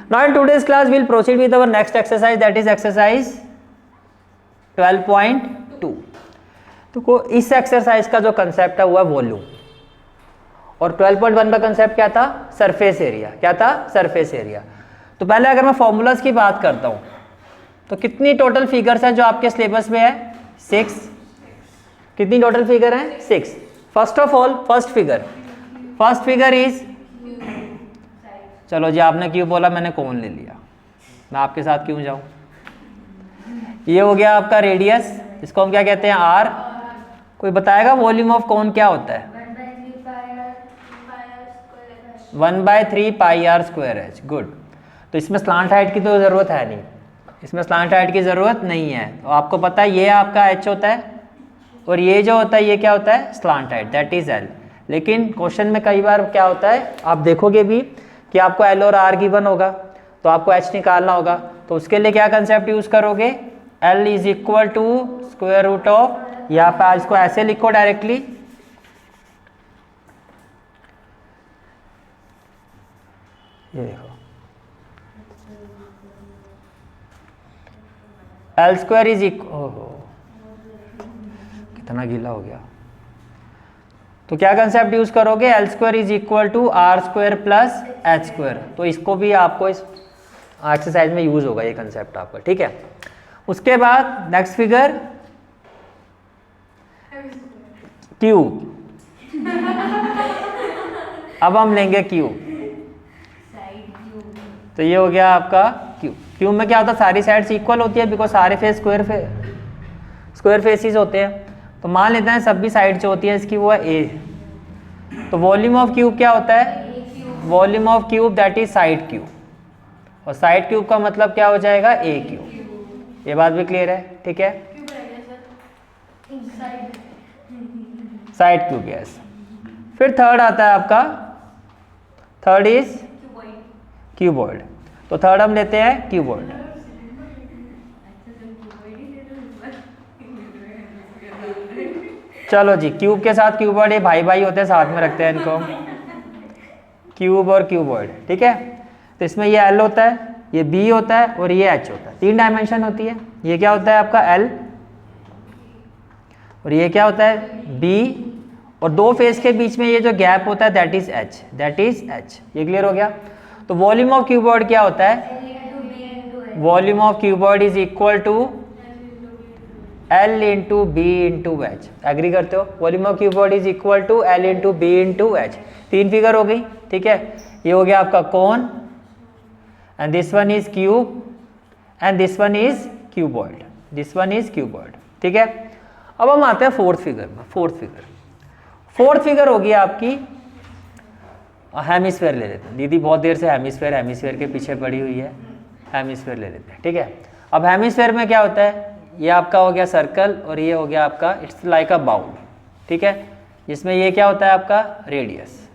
Now in today's class we'll proceed with our next exercise, that is exercise 12.2. तो इस exercise का जो concept है वो है वॉल्यूम, और 12.1 का कंसेप्ट क्या था? Surface area. क्या था? Surface area. तो पहले अगर मैं फॉर्मूलाज की बात करता हूँ तो कितनी टोटल फिगर्स हैं जो आपके सिलेबस में है? 6। कितनी टोटल फिगर हैं? 6। First of all first figure is, चलो जी आपने क्यों बोला, मैंने कौन ले लिया, मैं आपके साथ क्यों जाऊं। ये हो गया आपका रेडियस, इसको हम क्या कहते हैं? आर। कोई बताएगा वॉल्यूम ऑफ कौन क्या होता है? 1/3 pi R square H. Good. तो इसमें स्लांट हाइट की तो ज़रूरत है नहीं, इसमें स्लांट हाइट की ज़रूरत नहीं है। तो आपको पता है ये आपका एच होता है, और ये जो होता है ये क्या होता है? Slant height, that is L. लेकिन क्वेश्चन में कई बार क्या होता है, आप देखोगे भी कि आपको एल और आर गिवन होगा, तो आपको एच निकालना होगा। तो उसके लिए क्या कंसेप्ट यूज करोगे? L is equal to square root of, यहाँ पे इसको ऐसे लिखो डायरेक्टली, ये देखो एल स्क्वायर इज इक्वल, कितना गीला हो गया। तो क्या कंसेप्ट यूज करोगे? L square is equal to R square plus H square. तो इसको भी आपको इस एक्सरसाइज में यूज होगा ये कंसेप्ट आपका, ठीक है। उसके बाद नेक्स्ट फिगर क्यूब। अब हम लेंगे क्यूब। तो ये हो गया आपका क्यूब। क्यूब में क्या होता है? सारी साइड्स इक्वल होती है, बिकॉज सारे फेस स्क्वायर फेसेस होते हैं। तो मान लेते हैं सभी साइड जो होती है इसकी वो है ए। तो वॉल्यूम ऑफ क्यूब क्या होता है? Volume of cube that is side cube, और साइड क्यूब का मतलब क्या हो जाएगा? ए क्यूब। ये बात भी क्लियर है, ठीक है। Side cube, yes. फिर थर्ड आता है आपका, थर्ड इज क्यूबॉइड। तो थर्ड हम लेते हैं क्यूबॉइड। चलो जी, क्यूब के साथ क्यूबॉइड, ये भाई भाई होते हैं, साथ में रखते हैं इनको, क्यूब और क्यूबॉइड, ठीक है। तो इसमें ये एल होता है, ये बी होता है, और ये एच होता है। 3 डायमेंशन होती है। ये क्या होता है आपका? एल, और ये क्या होता है? बी, और 2 फेस के बीच में ये जो गैप होता है that is H, that is H. ये क्लियर हो गया। तो वॉल्यूम ऑफ क्यूबॉइड क्या होता है? Volume of cuboid is equal to L into B into H. Agree करते हो? Volume of cuboid is equal to L into B into H. 3 figure हो गई, ठीक है। ये हो गया आपका cone, and this one is cube, and this one is cuboid, this one is cuboid, ठीक है। अब हम आते हैं फोर्थ फिगर में। फोर्थ फिगर होगी आपकी हेमिस्फेयर ले लेते हैं। दीदी बहुत देर से हेमिस्फेयर के पीछे पड़ी हुई है, हेमिस्फेयर ले लेते हैं, ठीक है। अब हेमिस्फेयर में क्या होता है? ये आपका हो गया सर्कल, और ये हो गया आपका इट्स लाइक अ बाउल, ठीक है। जिसमें ये क्या होता है आपका? रेडियस,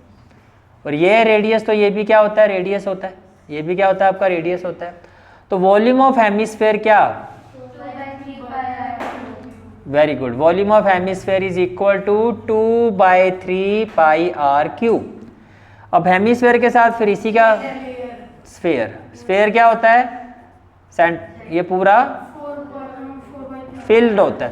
और ये रेडियस, तो ये भी क्या होता है? रेडियस होता है। ये भी क्या होता है आपका? रेडियस होता है। तो वॉल्यूम ऑफ हेमिस्फेयर क्या? Very good. Volume of hemisphere is equal to 2/3 pi R cube. अब हेमिस्फेयर के साथ फिर इसी का स्फेयर क्या होता है? ये पूरा फील्ड होता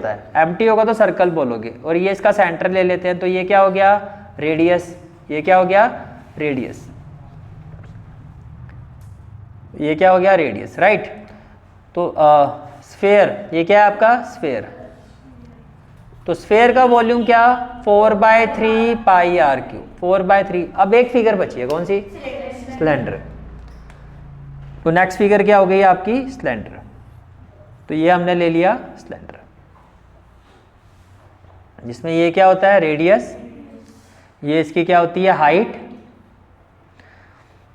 है। एम्प्टी होगा तो सर्कल बोलोगे, और ये इसका सेंटर ले लेते हैं। तो ये क्या हो गया? रेडियस। ये क्या हो गया? रेडियस। ये क्या हो गया? Radius, right. तो स्फेयर, ये क्या है आपका? स्फेयर। तो स्फेयर का वॉल्यूम क्या? 4/3 पाई आर क्यूब, 4/3। अब एक फिगर बची है, कौन सी? सिलेंडर। तो नेक्स्ट फिगर क्या हो गई आपकी? सिलेंडर। तो ये हमने ले लिया सिलेंडर, जिसमें ये क्या होता है? रेडियस। ये इसकी क्या होती है? हाइट।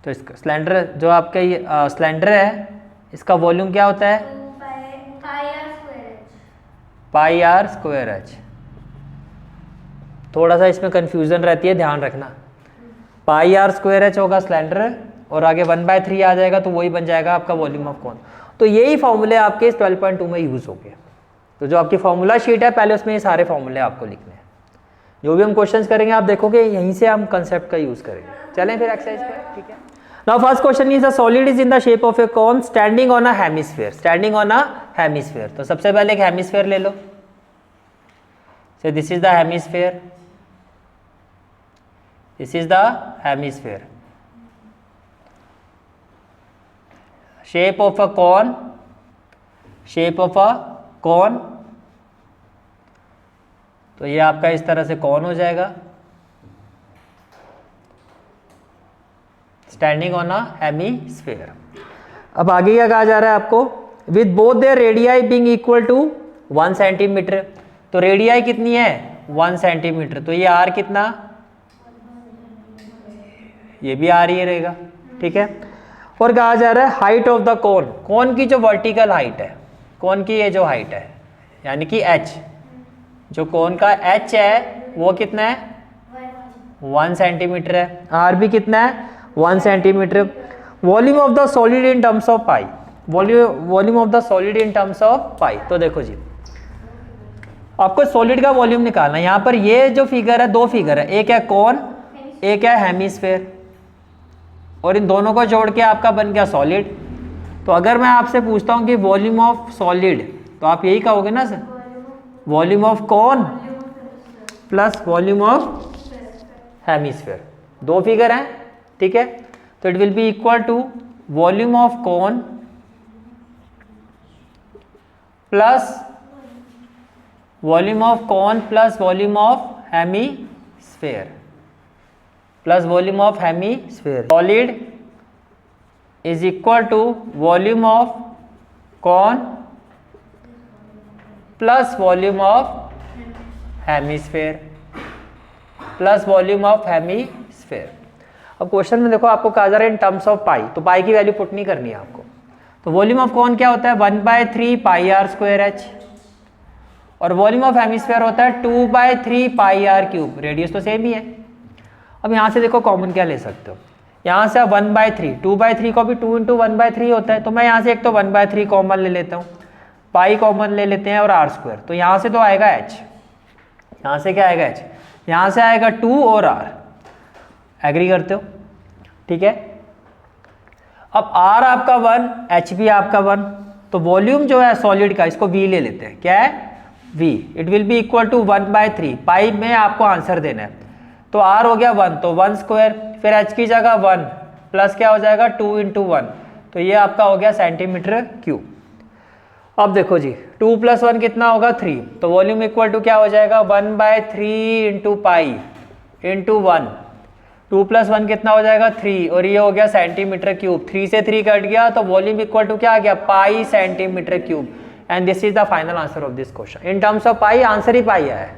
तो इसका सिलेंडर जो आपका ये सिलेंडर है, इसका वॉल्यूम क्या होता है? पाई आर स्क्वायर एच। थोड़ा सा इसमें कंफ्यूजन रहती है, ध्यान रखना। पाई आर स्क्वायर एच होगा सिलेंडर, और आगे 1/3 आ जाएगा, तो वही बन जाएगा आपका वॉल्यूम ऑफ कोन। तो यही फॉर्मूले आपके इस 12.2 में यूज हो गए। तो जो आपकी फॉर्मूला शीट है, पहले उसमें ये सारे फॉर्मूले आपको लिखने हैं। जो भी हम क्वेश्चंस करेंगे आप देखोगे यहीं से हम कंसेप्ट का यूज करेंगे। चलें फिर एक्सरसाइज पे, ठीक है। Now first question is the solid is in the shape of a cone standing on a hemisphere, standing on a hemisphere. तो सबसे पहले एक हेमिस्फीयर ले लो, so this is the hemisphere, this is the hemisphere, shape of a cone, shape of a cone. तो ये आपका इस तरह से कॉन हो जाएगा, स्टैंडिंग ऑन अ हेमिस्फीयर। अब आगे क्या कहा जा रहा है आपको, with both their radii being equal to 1 centimetre. तो रेडियाई कितनी है 1 सेंटीमीटर, तो ये आर कितना, ये भी आर ही रहेगा, ठीक है। और कहा जा रहा है हाइट ऑफ द कोन, कोन की जो वर्टिकल हाइट है, कोन की ये जो हाइट है यानी कि एच, जो कोन का एच है वो कितना है 1 सेंटीमीटर है, आर भी कितना है 1 centimetre. Volume of the solid in terms of pi, volume of the solid in terms of pi. तो देखो जी आपको सॉलिड का वॉल्यूम निकालना है। यहाँ पर ये जो फिगर है, दो फिगर है, एक है कॉन, एक है हेमिस्फीयर, और इन दोनों को जोड़ के आपका बन गया सॉलिड। तो अगर मैं आपसे पूछता हूँ कि वॉल्यूम ऑफ सॉलिड, तो आप यही कहोगे ना sir, volume of cone plus volume of hemisphere, दो फिगर हैं, ठीक है। तो it will be equal to volume of cone plus volume of cone plus volume of hemisphere, plus volume of hemisphere. Solid is equal to volume of cone plus volume of hemisphere, plus volume of hemisphere. अब question में देखो आपको कहा जा रहा है इन terms of pi, तो पाई की वैल्यू पुट नहीं करनी है आपको। तो वॉल्यूम ऑफ कॉन क्या होता है 1/3 पाई आर स्क्वायर एच, और वॉल्यूम ऑफ हेमिस्फीयर होता है 2/3 पाई आर क्यूब, रेडियस तो सेम ही है। अब यहाँ से देखो कॉमन क्या ले सकते हो, यहाँ से 1/3, 2/3 को भी 2 × 1/3 होता है, तो मैं यहाँ से एक तो 1/3 कॉमन ले लेता हूँ, पाई कॉमन ले लेते हैं और आर स्क्वायर। तो यहाँ से तो आएगा एच, यहाँ से क्या आएगा एच, यहाँ से आएगा 2 और आर, एग्री करते हो, ठीक है। अब आर आपका 1, एच भी आपका 1, तो वॉल्यूम जो है सॉलिड का, इसको वी ले लेते हैं, क्या है V, it will be equal to 1/3, pi में आपको आंसर देना है। तो आर हो गया 1, तो 1 स्क्वायर, फिर एच की जगह 1 प्लस क्या हो जाएगा 2 × 1, तो ये आपका हो गया सेंटीमीटर क्यूब। अब देखो जी 2 + 1 कितना होगा 3, तो वॉल्यूम इक्वल टू क्या हो जाएगा 1/3 × पाई × 1, 2 + 1 कितना हो जाएगा 3, और ये हो गया सेंटीमीटर क्यूब, 3 से 3 कट गया, तो वॉल्यूम इक्वल टू क्या आ गया pi centimetre cube. And this is the final answer of this question. In terms of pi answer ही पाई है,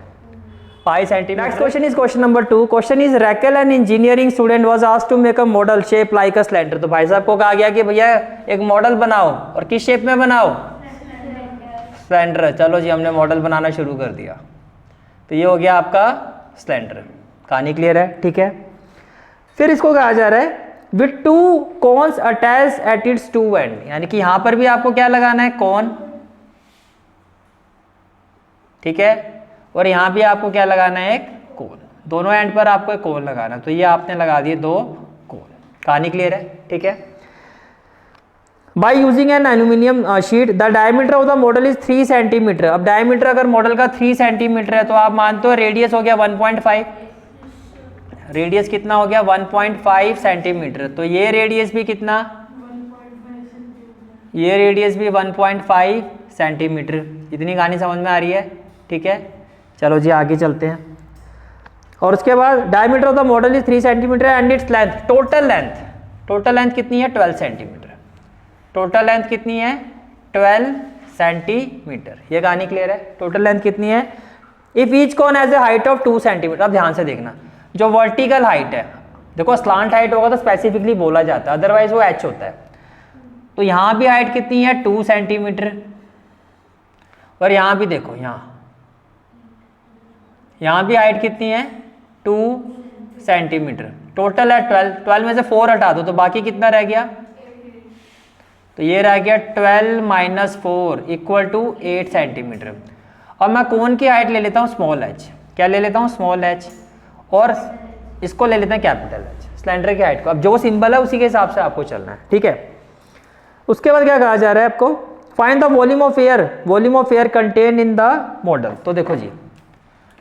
pi centimetre. Next question is question number 2। Question is Rachel an engineering student was asked to make a model shape like a cylinder. तो भाई साहब को कहा गया कि भैया एक मॉडल बनाओ, और किस शेप में बनाओ, सिलेंडर। चलो जी हमने मॉडल बनाना शुरू कर दिया, तो ये हो गया आपका सिलेंडर। कहानी क्लियर है, ठीक है। फिर इसको कहा जा रहा है with 2 cons attach at its 2 and, यानी कि यहां पर भी आपको क्या लगाना है कॉन, ठीक है, और यहां भी आपको क्या लगाना है एक कोन, दोनों एंड पर आपको एक कोन लगाना है। तो ये आपने लगा दिए 2 कोन। कहानी क्लियर है, ठीक है। By using an aluminium sheet the diameter of the model is 3 centimetre. अब डायमीटर अगर मॉडल का 3 सेंटीमीटर है, तो आप मानते हो रेडियस हो गया 1.5, रेडियस कितना हो गया 1.5 सेंटीमीटर। तो ये रेडियस भी कितना, ये रेडियस भी 1.5 सेंटीमीटर। इतनी कहानी समझ में आ रही है, ठीक है। चलो जी आगे चलते हैं। और उसके बाद diameter of the model is 3 centimetre and its length, total length कितनी है 12 सेंटीमीटर। टोटल लेंथ कितनी है 12 सेंटीमीटर। ये कहानी क्लियर है। टोटल लेंथ कितनी है, if each cone has a height of 2 centimetre. अब ध्यान से देखना, जो वर्टिकल हाइट है, देखो स्लांट हाइट होगा तो स्पेसिफिकली बोला जाता है, अदरवाइज वो एच होता है। तो यहां भी हाइट कितनी है 2 सेंटीमीटर, और यहां भी देखो, यहां भी हाइट कितनी है 2 सेंटीमीटर। टोटल है 12 में से 4 हटा दो तो बाकी कितना रह गया, तो ये रह गया 12 - 4 = 8 सेंटीमीटर। अब मैं कोन की हाइट ले लेता हूँ स्मॉल एच, क्या ले लेता हूँ स्मॉल एच, और इसको ले लेते हैं कैपिटल एच। सिलेंडर की हाइट को। अब जो सिंबल है उसी के हिसाब से आपको चलना है, ठीक है। उसके बाद क्या कहा जा रहा है आपको, find the volume of air contain in the model. तो देखो जी,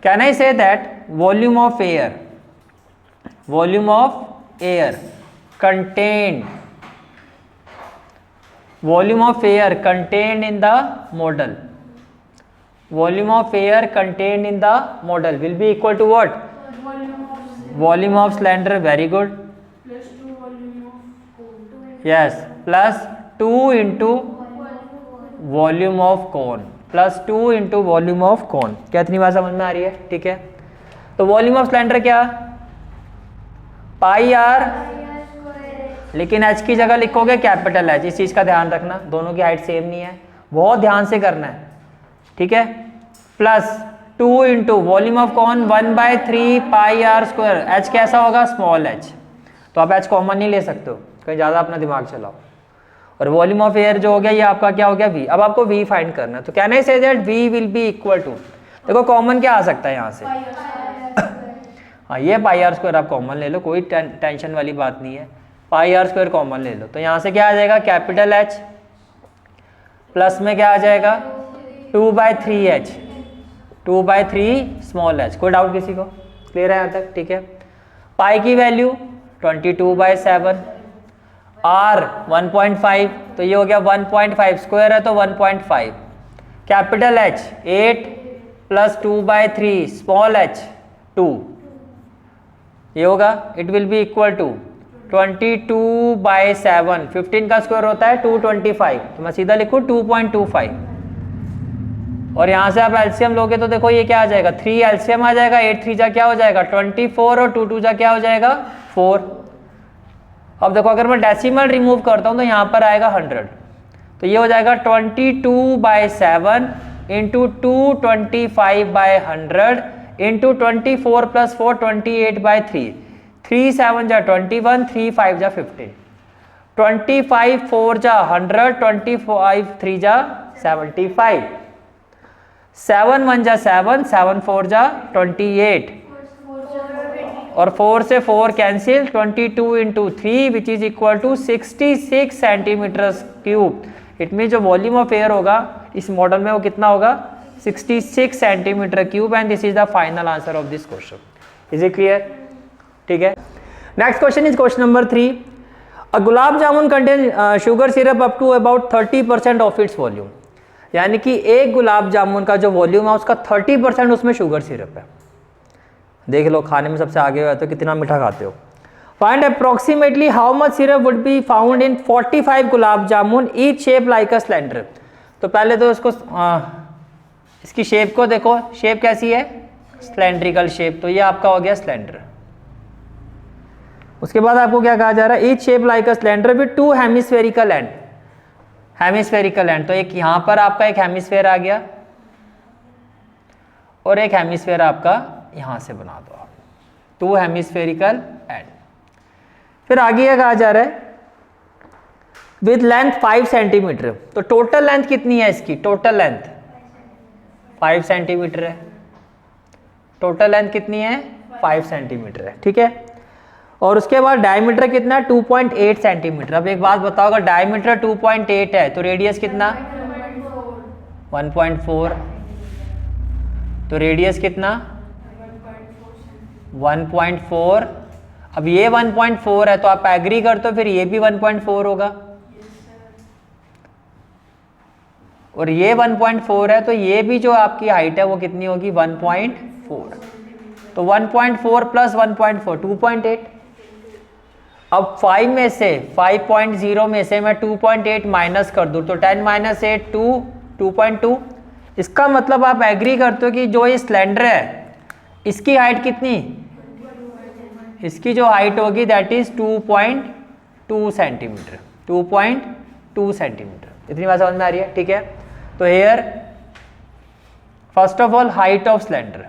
can I say that volume of air contained in the model, will be equal to what? Volume of cylinder, very good. Plus 2 volume of cone. Yes, plus 2 into volume of cone, क्या इतनी बात समझ में आ रही है? ठीक है। तो वॉल्यूम ऑफ सिलेंडर क्या, पाई आर, लेकिन एच की जगह लिखोगे कैपिटल एच। इस चीज का ध्यान रखना, दोनों की हाइट सेम नहीं है, बहुत ध्यान से करना है, ठीक है। Plus 2 into volume of cone 1/3 pi R square. H कैसा होगा, स्मॉल एच, तो आप एच कॉमन नहीं ले सकते हो, कहीं ज़्यादा अपना दिमाग चलाओ। और वॉल्यूम ऑफ एयर जो हो गया, ये आपका क्या हो गया, वी। अब आपको वी फाइंड करना है, तो can I say that V will be equal to, देखो कॉमन क्या आ सकता है यहाँ से, हाँ ये पाई आर स्क्वायर आप कॉमन ले लो, कोई टेंशन वाली बात नहीं है, पाई आर स्क्वायर कॉमन ले लो। तो यहाँ से क्या आ जाएगा, कैपिटल एच, प्लस में क्या आ जाएगा 2/3 स्मॉल एच। कोई डाउट किसी को, क्लियर है यहाँ तक, ठीक है। पाई की वैल्यू 22/7, आर 1.5, तो ये हो गया 1.5, स्क्वायर है तो 1.5, capital H 8 plus 2/3 small H 2, ये होगा, it will be equal to 22/7, 15 का स्क्वायर होता है 225, तो मैं सीधा लिखूँ 2.25। और यहाँ से आप एलसीएम लोगे तो देखो ये क्या आ जाएगा, 3 एलसीएम आ जाएगा, 8 3 जा क्या हो जाएगा 24, और 2 2 जा क्या हो जाएगा 4। अब देखो अगर मैं डेसिमल रिमूव करता हूँ तो यहाँ पर आएगा 100, तो ये हो जाएगा 22/7 इंटू 225/100 इंटू 24 प्लस 4 28/3, 3 7 जा 21, 3 5 जा 15, 25 4 जा 100, 25 3 जा 75, 7 1 जा 7, 7 4 जा 28, और 4 से 4 cancel, 22 into 3 which is equal to 66 centimetre cube. It mean जो वॉल्यूम ऑफ एयर होगा इस मॉडल में वो कितना होगा, 66 centimetre cube, and this is the final answer of this question. Is it clear, ठीक है। Next question is question number 3। A gulab jamun contain sugar syrup up to about 30% of its volume, यानी कि एक गुलाब जामुन का जो वॉल्यूम है उसका 30% उसमें शुगर सिरप है। देख लो, खाने में सबसे आगे हुआ तो कितना मीठा खाते हो। Find approximately how much syrup would be found in 45 gulab jamun each shape like a cylinder. तो पहले तो इसको इसकी शेप को देखो, शेप कैसी है, सिलेंड्रिकल शेप, तो ये आपका हो गया सिलेंडर। उसके बाद आपको क्या कहा जा रहा है, each shape like a cylinder with 2 hemispherical and, तो एक यहाँ पर आपका एक हेमिस्फेयर आ गया और एक हेमिस्फेयर आपका यहाँ से बना दो आप, 2 हेमिस्फेरिकल एंड। फिर आगे ये कहा जा रहा है विद लेंथ 5 सेंटीमीटर, तो टोटल लेंथ कितनी है इसकी, टोटल लेंथ 5 सेंटीमीटर है, टोटल लेंथ कितनी है 5 सेंटीमीटर है, ठीक है। और उसके बाद डायमीटर कितना है 2.8 सेंटीमीटर। अब एक बात बताओ, अगर डायमीटर 2.8 है तो रेडियस कितना 1.4, तो रेडियस कितना 1.4। अब ये 1.4 है तो आप एग्री कर, तो फिर ये भी 1.4 होगा, और ये 1.4 है तो ये भी जो आपकी हाइट है वो कितनी होगी 1.4, तो 1.4 प्लस 1.4 2.8। अब 5 में से 5.0 में से मैं 2.8 माइनस कर दूं तो 10 - 8 2.2। इसका मतलब आप एग्री करते हो कि जो ये सिलेंडर है इसकी हाइट कितनी, इसकी जो हाइट होगी दैट इज 2.2 सेंटीमीटर, 2.2 सेंटीमीटर। इतनी बात समझ में आ रही है, ठीक है। तो here first of all height of cylinder,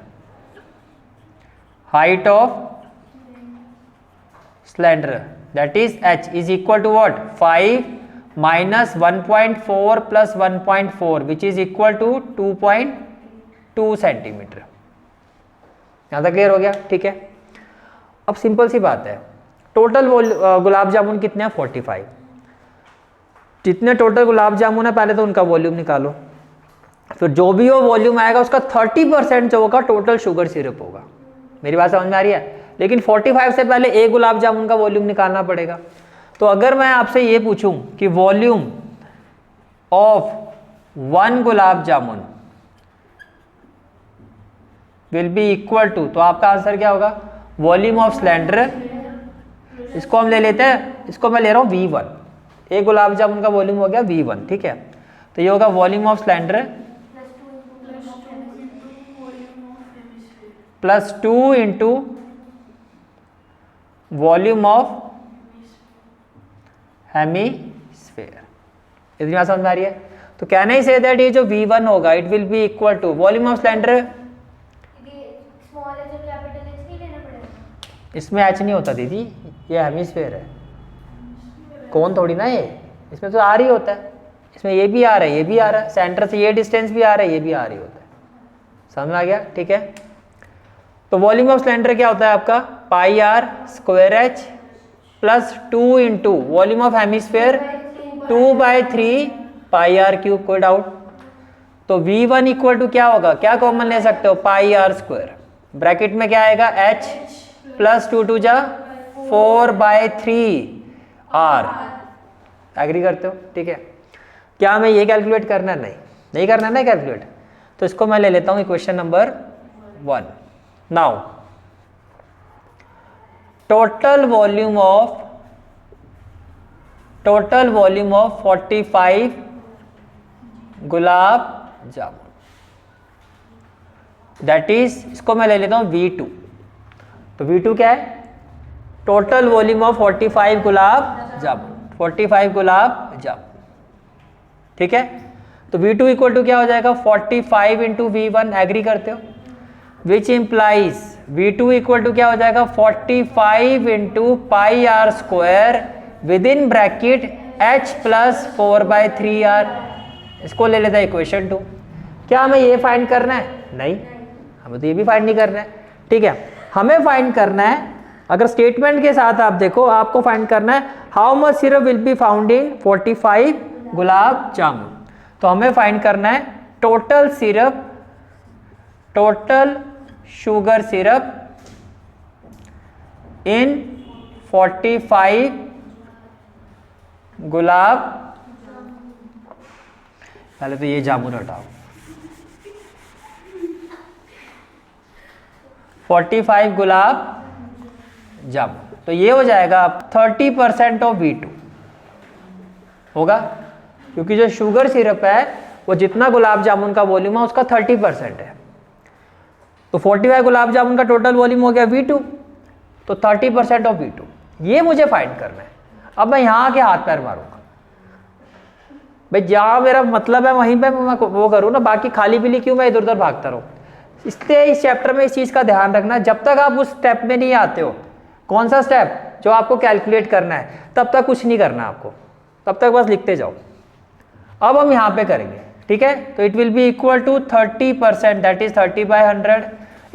height of cylinder that is h is equal to what 5 minus 1.4 plus 1.4 which is equal to 2.2 centimetre. यहां तक क्लियर हो गया, ठीक है। अब सिंपल सी बात है, टोटल गुलाब जामुन कितने हैं 45। जितने टोटल गुलाब जामुन है पहले तो उनका वॉल्यूम निकालो, फिर जो भी वो वॉल्यूम आएगा उसका 30% जो होगा टोटल शुगर सिरप होगा। मेरी बात समझ में आ रही है? लेकिन 45 से पहले एक गुलाब जामुन का वॉल्यूम निकालना पड़ेगा। तो अगर मैं आपसे ये पूछूं कि volume of 1 gulab jamun will be equal to, तो आपका आंसर क्या होगा? वॉल्यूम ऑफ सिलेंडर, इसको हम ले लेते हैं, इसको मैं ले रहा हूं V1। एक गुलाब जामुन का वॉल्यूम हो गया V1, ठीक है। तो ये होगा volume of cylinder plus 2 into volume of hemisphere. इतनी बात समझ में आ रही है? तो कहना ही से दैट ये जो V1 होगा it will be equal to volume of cylinder, इसमें H नहीं होता दीदी, ये हेमीस्फेयर है, कौन थोड़ी ना ये, इसमें तो R ही होता है, इसमें ये भी आ रहा है, ये भी आ रहा है, सेंटर से ये डिस्टेंस भी आ रहा है, ये भी आ रही होता है। समझ में आ गया? ठीक है। तो वॉल्यूम ऑफ सिलेंडर क्या होता है आपका? Pi R square H plus 2 into volume of hemisphere 2/3 pi R cube. कोई डाउट? तो V1 इक्वल टू क्या होगा? क्या कॉमन ले सकते हो? पाई आर स्क्वायर, ब्रैकेट में क्या आएगा? H प्लस 2 2 जा 4/3 R। एग्री करते हो? ठीक है। क्या हमें ये कैलकुलेट करना है? नहीं करना है ना कैलकुलेट। तो इसको मैं ले लेता हूँ equation number 1। Now total volume of 45 gulab jamun, that is, इसको मैं ले लेता हूँ V2। तो V2 क्या है? Total volume of 45 gulab jamun, 45 gulab jamun, ठीक है। तो V2 इक्वल टू क्या हो जाएगा? 45 इंटू V1। एग्री करते हो? Which implies V2 equal to क्या हो जाएगा? 45 into pi R square with in bracket H plus 4/3R। इसको ले लेता है इक्वेशन 2। क्या हमें ये फाइंड करना है? नहीं, हमें तो ये भी फाइंड नहीं करना है, ठीक है। हमें फाइंड करना है, अगर स्टेटमेंट के साथ आप देखो, आपको फाइंड करना है how much syrup will be found in 45 gulab jamun. तो हमें फाइंड करना है total syrup, total sugar syrup इन 45 गुलाब, पहले तो ये जामुन हटाओ, 45 गुलाब जामुन। तो ये हो जाएगा 30% ऑफ V2 होगा, क्योंकि जो शुगर सिरप है वो जितना गुलाब जामुन का वॉल्यूम है उसका 30% है। तो 45 गुलाब जामुन का टोटल वॉल्यूम हो गया V2, तो 30% ऑफ V2, ये मुझे फाइंड करना है। अब मैं यहाँ के हाथ पैर मारूंगा भाई, जहाँ मेरा मतलब है वहीं पे मैं वो करूँ ना, बाकी खाली पीली क्यों मैं इधर उधर भागता रहूँ। इसलिए इस चैप्टर में इस चीज़ का ध्यान रखना, जब तक आप उस स्टेप में नहीं आते हो, कौन सा स्टेप? जो आपको कैलकुलेट करना है, तब तक कुछ नहीं करना आपको, तब तक बस लिखते जाओ। अब हम यहाँ पे करेंगे, ठीक है। तो it will be equal to 30%, that is 30/100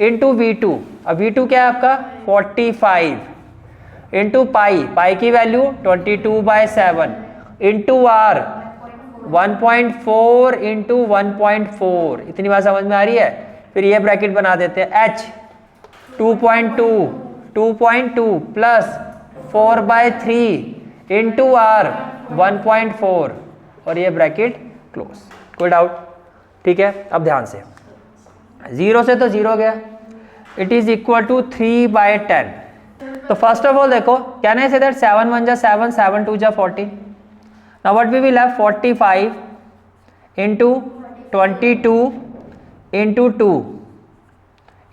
into V2। अब V2 क्या है आपका? 45 इंटू पाई की वैल्यू 22/7 इंटू R 1.4 इंटू 1.4। इतनी बात समझ में आ रही है? फिर ये ब्रैकेट बना देते हैं, H 2.2 प्लस 4/3 इंटू R 1.4 और ये ब्रैकेट क्लोज। कोई डाउट? ठीक है। अब ध्यान से, 0 से तो 0 गया, इट इज इक्वल टू 3/10। तो फर्स्ट ऑफ ऑल देखो, कैन आई से दैट 7 1 जा 7, 7 2 जा 14। Now what we will have 45 into 22 into 2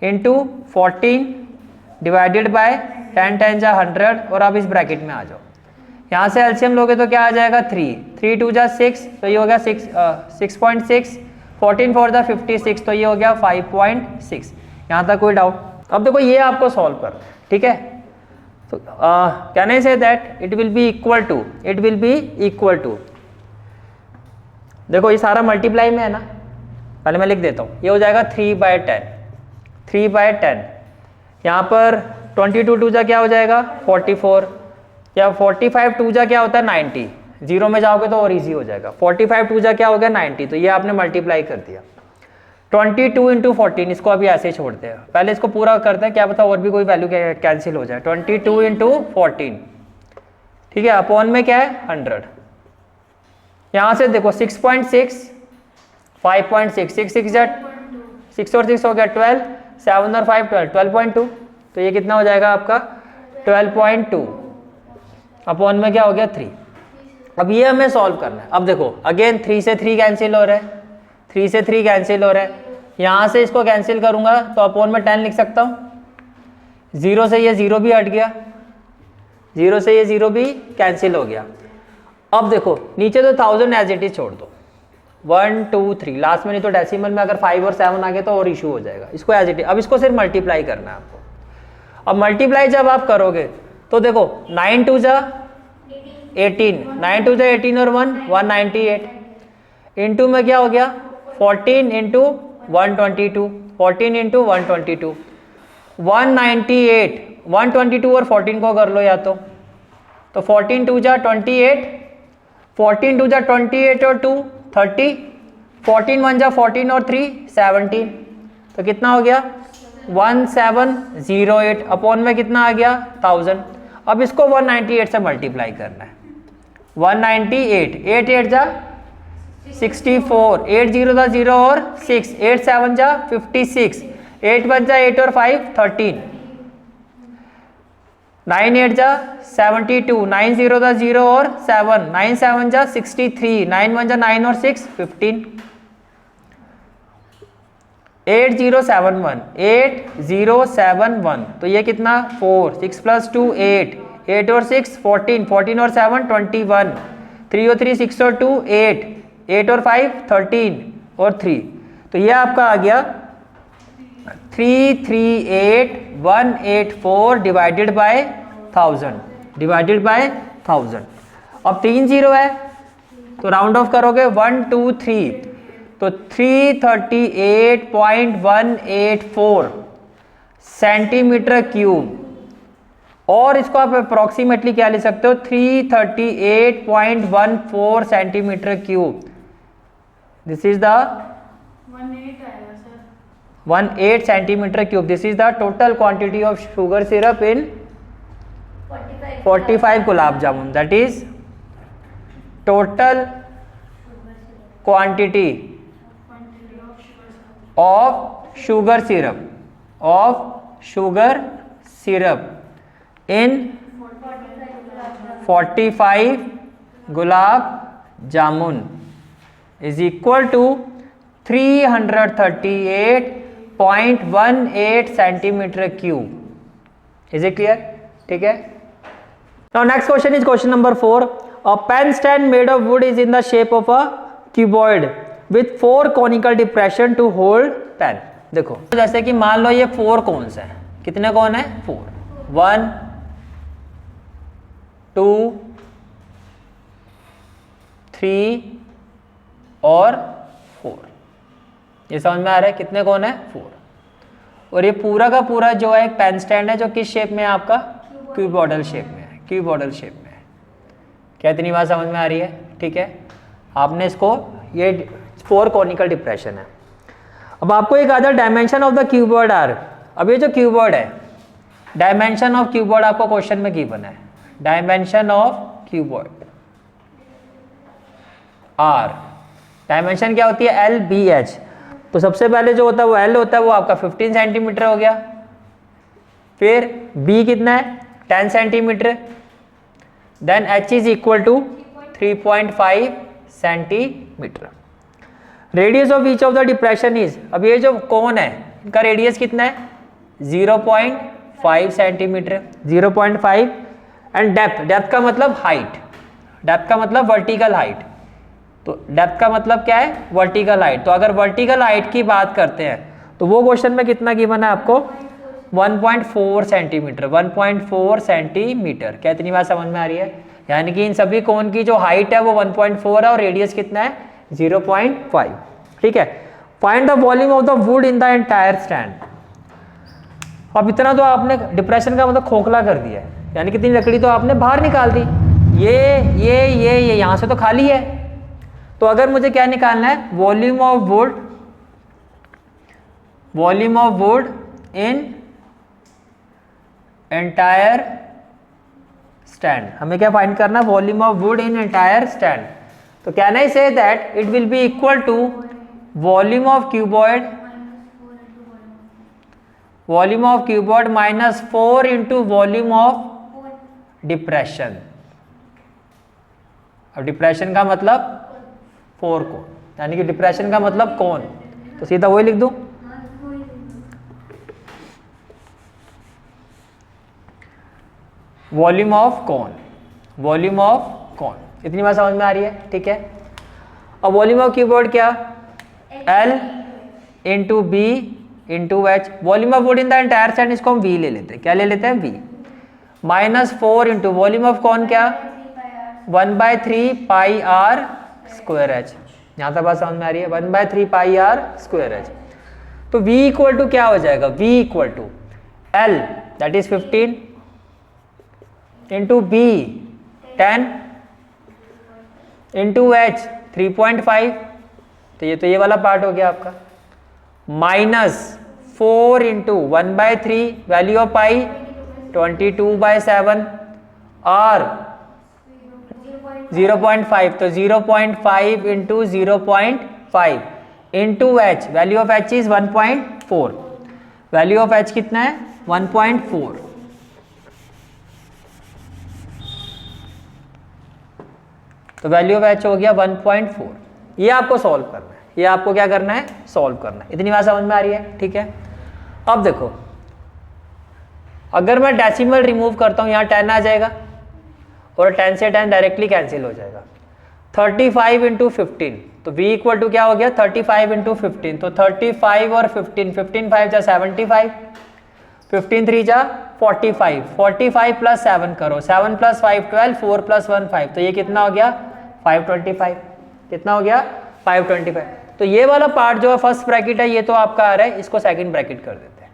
into 14 divided by 10 10 जा 100। और अब इस ब्रैकेट में आ जाओ, यहाँ से एलसीएम लोगे तो क्या आ जाएगा? 3 2 जा 6, तो ये हो गया 6.6, 14 4 जा 56, तो ये हो गया 5.6। यहाँ तक कोई डाउट? अब देखो ये आपको सॉल्व करना है, ठीक है। तो can I say that it will be equal to, देखो ये सारा मल्टीप्लाई में है ना, पहले मैं लिख देता हूँ, ये हो जाएगा 3/10। यहाँ पर 22 टू जा क्या हो जाएगा 44, या 45 टू जा क्या होता है 90, जीरो में जाओगे तो और इजी हो जाएगा। 45 टू जा क्या हो गया 90, तो ये आपने मल्टीप्लाई कर दिया। 22 इंटू 14, इसको अभी ऐसे ही छोड़ते हैं, पहले इसको पूरा करते हैं, क्या पता और भी कोई वैल्यू कैंसिल हो जाए। 22 इंटू 14, ठीक है, अपॉन में क्या है 100। यहाँ से देखो 6.6, 5.6, 6 6 और 6 हो गया 12, 7 और 5 12, 12.2, तो ये कितना हो जाएगा आपका 12.2 अपॉन में क्या हो गया 3। अब ये हमें सॉल्व करना है। अब देखो अगेन 3 से 3 कैंसिल हो रहा है, 3 से 3 कैंसिल हो रहा है, यहाँ से इसको कैंसिल करूँगा तो अपॉन में 10 लिख सकता हूँ। 0 से ये 0 भी हट गया, 0 से ये 0 भी कैंसिल हो गया। अब देखो नीचे तो 1000 एज इट इज छोड़ दो, 1 2 3, लास्ट में नहीं तो डेसिमल में अगर 5 और 7 आ गए तो और इशू हो जाएगा। इसको एज इट इज, अब इसको सिर्फ मल्टीप्लाई करना है आपको। अब मल्टीप्लाई जब आप करोगे तो देखो 9 2 जा 18, 9 2 जा 18 और 1 198, इंटू में क्या हो गया 14 इंटू 122, 14 इंटू 122, 198, 122 और 14 को कर लो या तो 14 2 जा 28, 14 2 जा 28 और 2 30, 14 1 जा 14 और 3 17, तो कितना हो गया 1708 अपॉन में कितना आ गया 1000। अब इसको 198 से मल्टीप्लाई करना है, 198, 8 8 जा 64, 8 0 जा 0 और 6, 8 7 जा 56, 8 1 जा 8 और 5 13, 9 8 जा 72, 9 0 जा 0 और 7, 9 7 जा 63, 9 1 जा 9 और 6 15, 8071, 8071, तो ये कितना 4, 6 प्लस 2 8, 8 और 6 14, 14 और 7 21, 3 और 3 6 और 2 8, 8 और 5 13 और 3, तो ये आपका आ गया 338184 डिवाइडेड बाय 1000, डिवाइडेड बाय 1000। अब 3 0 है तो राउंड ऑफ करोगे 1 2 3, तो 338.184 सेंटीमीटर क्यूब, और इसको आप अप्रोक्सीमेटली क्या ले सकते हो 338.14 centimetre cube. This is the 18 centimetre cube. This is the total quantity of sugar syrup in 45 gulab jamun, that is total quantity of sugar syrup in 45 gulab jamun is equal to 338.18 centimeter cube. Is it clear? ठीक है. Now next question is question number 4. A pen stand made of wood is in the shape of a cuboid with 4 conical depression to hold pen. देखो जैसे कि मान लो ये 4 cons हैं, कितने कोन है 4, 1 2 3 और 4, ये समझ में आ रहा है कितने कोन है 4, और ये पूरा का पूरा जो है एक पेन स्टैंड है जो किस शेप में है आपका क्यूबॉइडल शेप में है, क्यूबॉइडल शेप में है। क्या इतनी बात समझ में आ रही है? ठीक है, आपने इसको ये 4 कॉनिकल डिप्रेशन है। अब आपको एक आता है dimension of the cuboid are. अब ये जो क्यूबॉइड है, डायमेंशन ऑफ क्यूबॉइड आपको क्वेश्चन में गिवन है, dimension of cuboid are. Dimension क्या होती है LBH। तो सबसे पहले जो होता है वो L होता है, वो आपका 15 सेंटीमीटर हो गया, फिर B कितना है 10 centimetre, then H is equal to 3.5 centimetre. Radius of each of the depression is, अब ये जो कोन है इनका रेडियस कितना है 0.5 सेंटीमीटर, 0.5, एंड डेप्थ, डेप्थ का मतलब हाइट, डेप्थ का मतलब वर्टिकल हाइट, तो डेप्थ का मतलब क्या है वर्टिकल हाइट। तो अगर वर्टिकल हाइट की बात करते हैं तो वो क्वेश्चन में कितना गिवन है आपको 1.4 सेंटीमीटर, 1.4 सेंटीमीटर। क्या इतनी बात समझ में आ रही है? यानी कि इन सभी कोन की जो हाइट है वो 1.4 है और रेडियस कितना है 0.5। ठीक है, find the volume of the wood in the entire stand. अब इतना तो आपने डिप्रेशन का मतलब खोखला कर दिया है, यानी कितनी लकड़ी तो आपने बाहर निकाल दी। ये यहाँ से तो खाली है। तो अगर मुझे क्या निकालना है, volume of wood in entire stand. हमें क्या फाइंड करना है, volume of wood in entire stand. तो can I say that it will be equal to volume of cuboid minus 4 into volume of depression. अब डिप्रेशन का मतलब 4 कोण, यानी कि डिप्रेशन का मतलब कोण, तो सीधा वही लिख दूं। वॉल्यूम ऑफ कोण, इतनी बात समझ में आ रही है, ठीक है। अब वॉल्यूम ऑफ क्यूबॉइड क्या, L into B into H. Volume of wood in the entire stand, इसको हम V ले लेते हैं, क्या ले लेते हैं, V minus 4 into volume of कौन क्या, 1/3 पाई आर स्क्वायर एच। यहाँ तक बात समझ में आ रही है, 1/3 पाई आर स्क्वायर एच। तो V इक्वल टू क्या हो जाएगा, V equal to L that is 15 into B 10 into H 3.5। तो ये वाला पार्ट हो गया आपका, minus 4 into 1/3 value of pi 22/7 और 0.5, तो 0.5 into 0.5 into H, value of H is 1.4। Value of H कितना है, 1.4। तो वैल्यू ऑफ H हो गया 1.4। ये आपको सॉल्व करना है, ये आपको क्या करना है, सॉल्व करना है। इतनी बात समझ में आ रही है, ठीक है। अब देखो, अगर मैं डेसिमल रिमूव करता हूं, यहां 10 आ जाएगा और 10 से 10 डायरेक्टली कैंसिल हो जाएगा। 35 इंटू 15, तो V इक्वल टू क्या हो गया, 35 इंटू 15। तो 35 और 15, 15 5 जा 75, 15 3 जा 45, 45 प्लस 7 करो, 7 प्लस 5 12, 4 प्लस 1 5। तो ये कितना हो गया, 525। कितना हो गया, 525। तो ये वाला पार्ट जो है फर्स्ट ब्रैकेट है, ये तो आपका आ रहा है, इसको सेकंड ब्रैकेट कर देते हैं।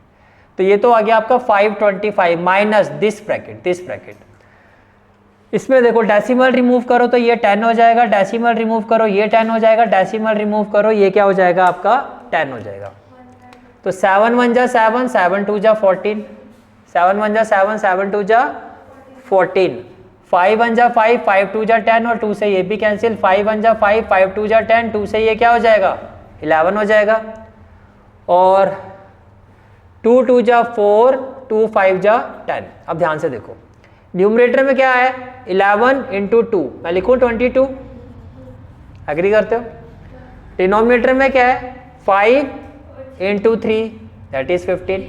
तो ये तो आ गया आपका 525 माइनस दिस ब्रैकेट। इसमें देखो डेसिमल रिमूव करो तो ये 10 हो जाएगा, डेसिमल रिमूव करो ये 10 हो जाएगा, डेसिमल रिमूव करो ये क्या हो जाएगा आपका 10 हो जाएगा। तो 7 1 जा 7, 7 2 जा 14, 7 1 जा 7, 7 2 जा 14, 5 1 जा 5, 5 2 जा 10 और 2 से ये भी कैंसिल, 5 1 जा 5, 5 2 जा 10, 2 से ये क्या हो जाएगा 11 हो जाएगा, और 2 2 जा 4, 2 5 जा 10। अब ध्यान से देखो, न्यूमरेटर में क्या है 11 इंटू 2, मैं लिखूं 22, एग्री करते हो। डिनोमिनेटर में क्या है 5 इंटू 3 दैट इज 15।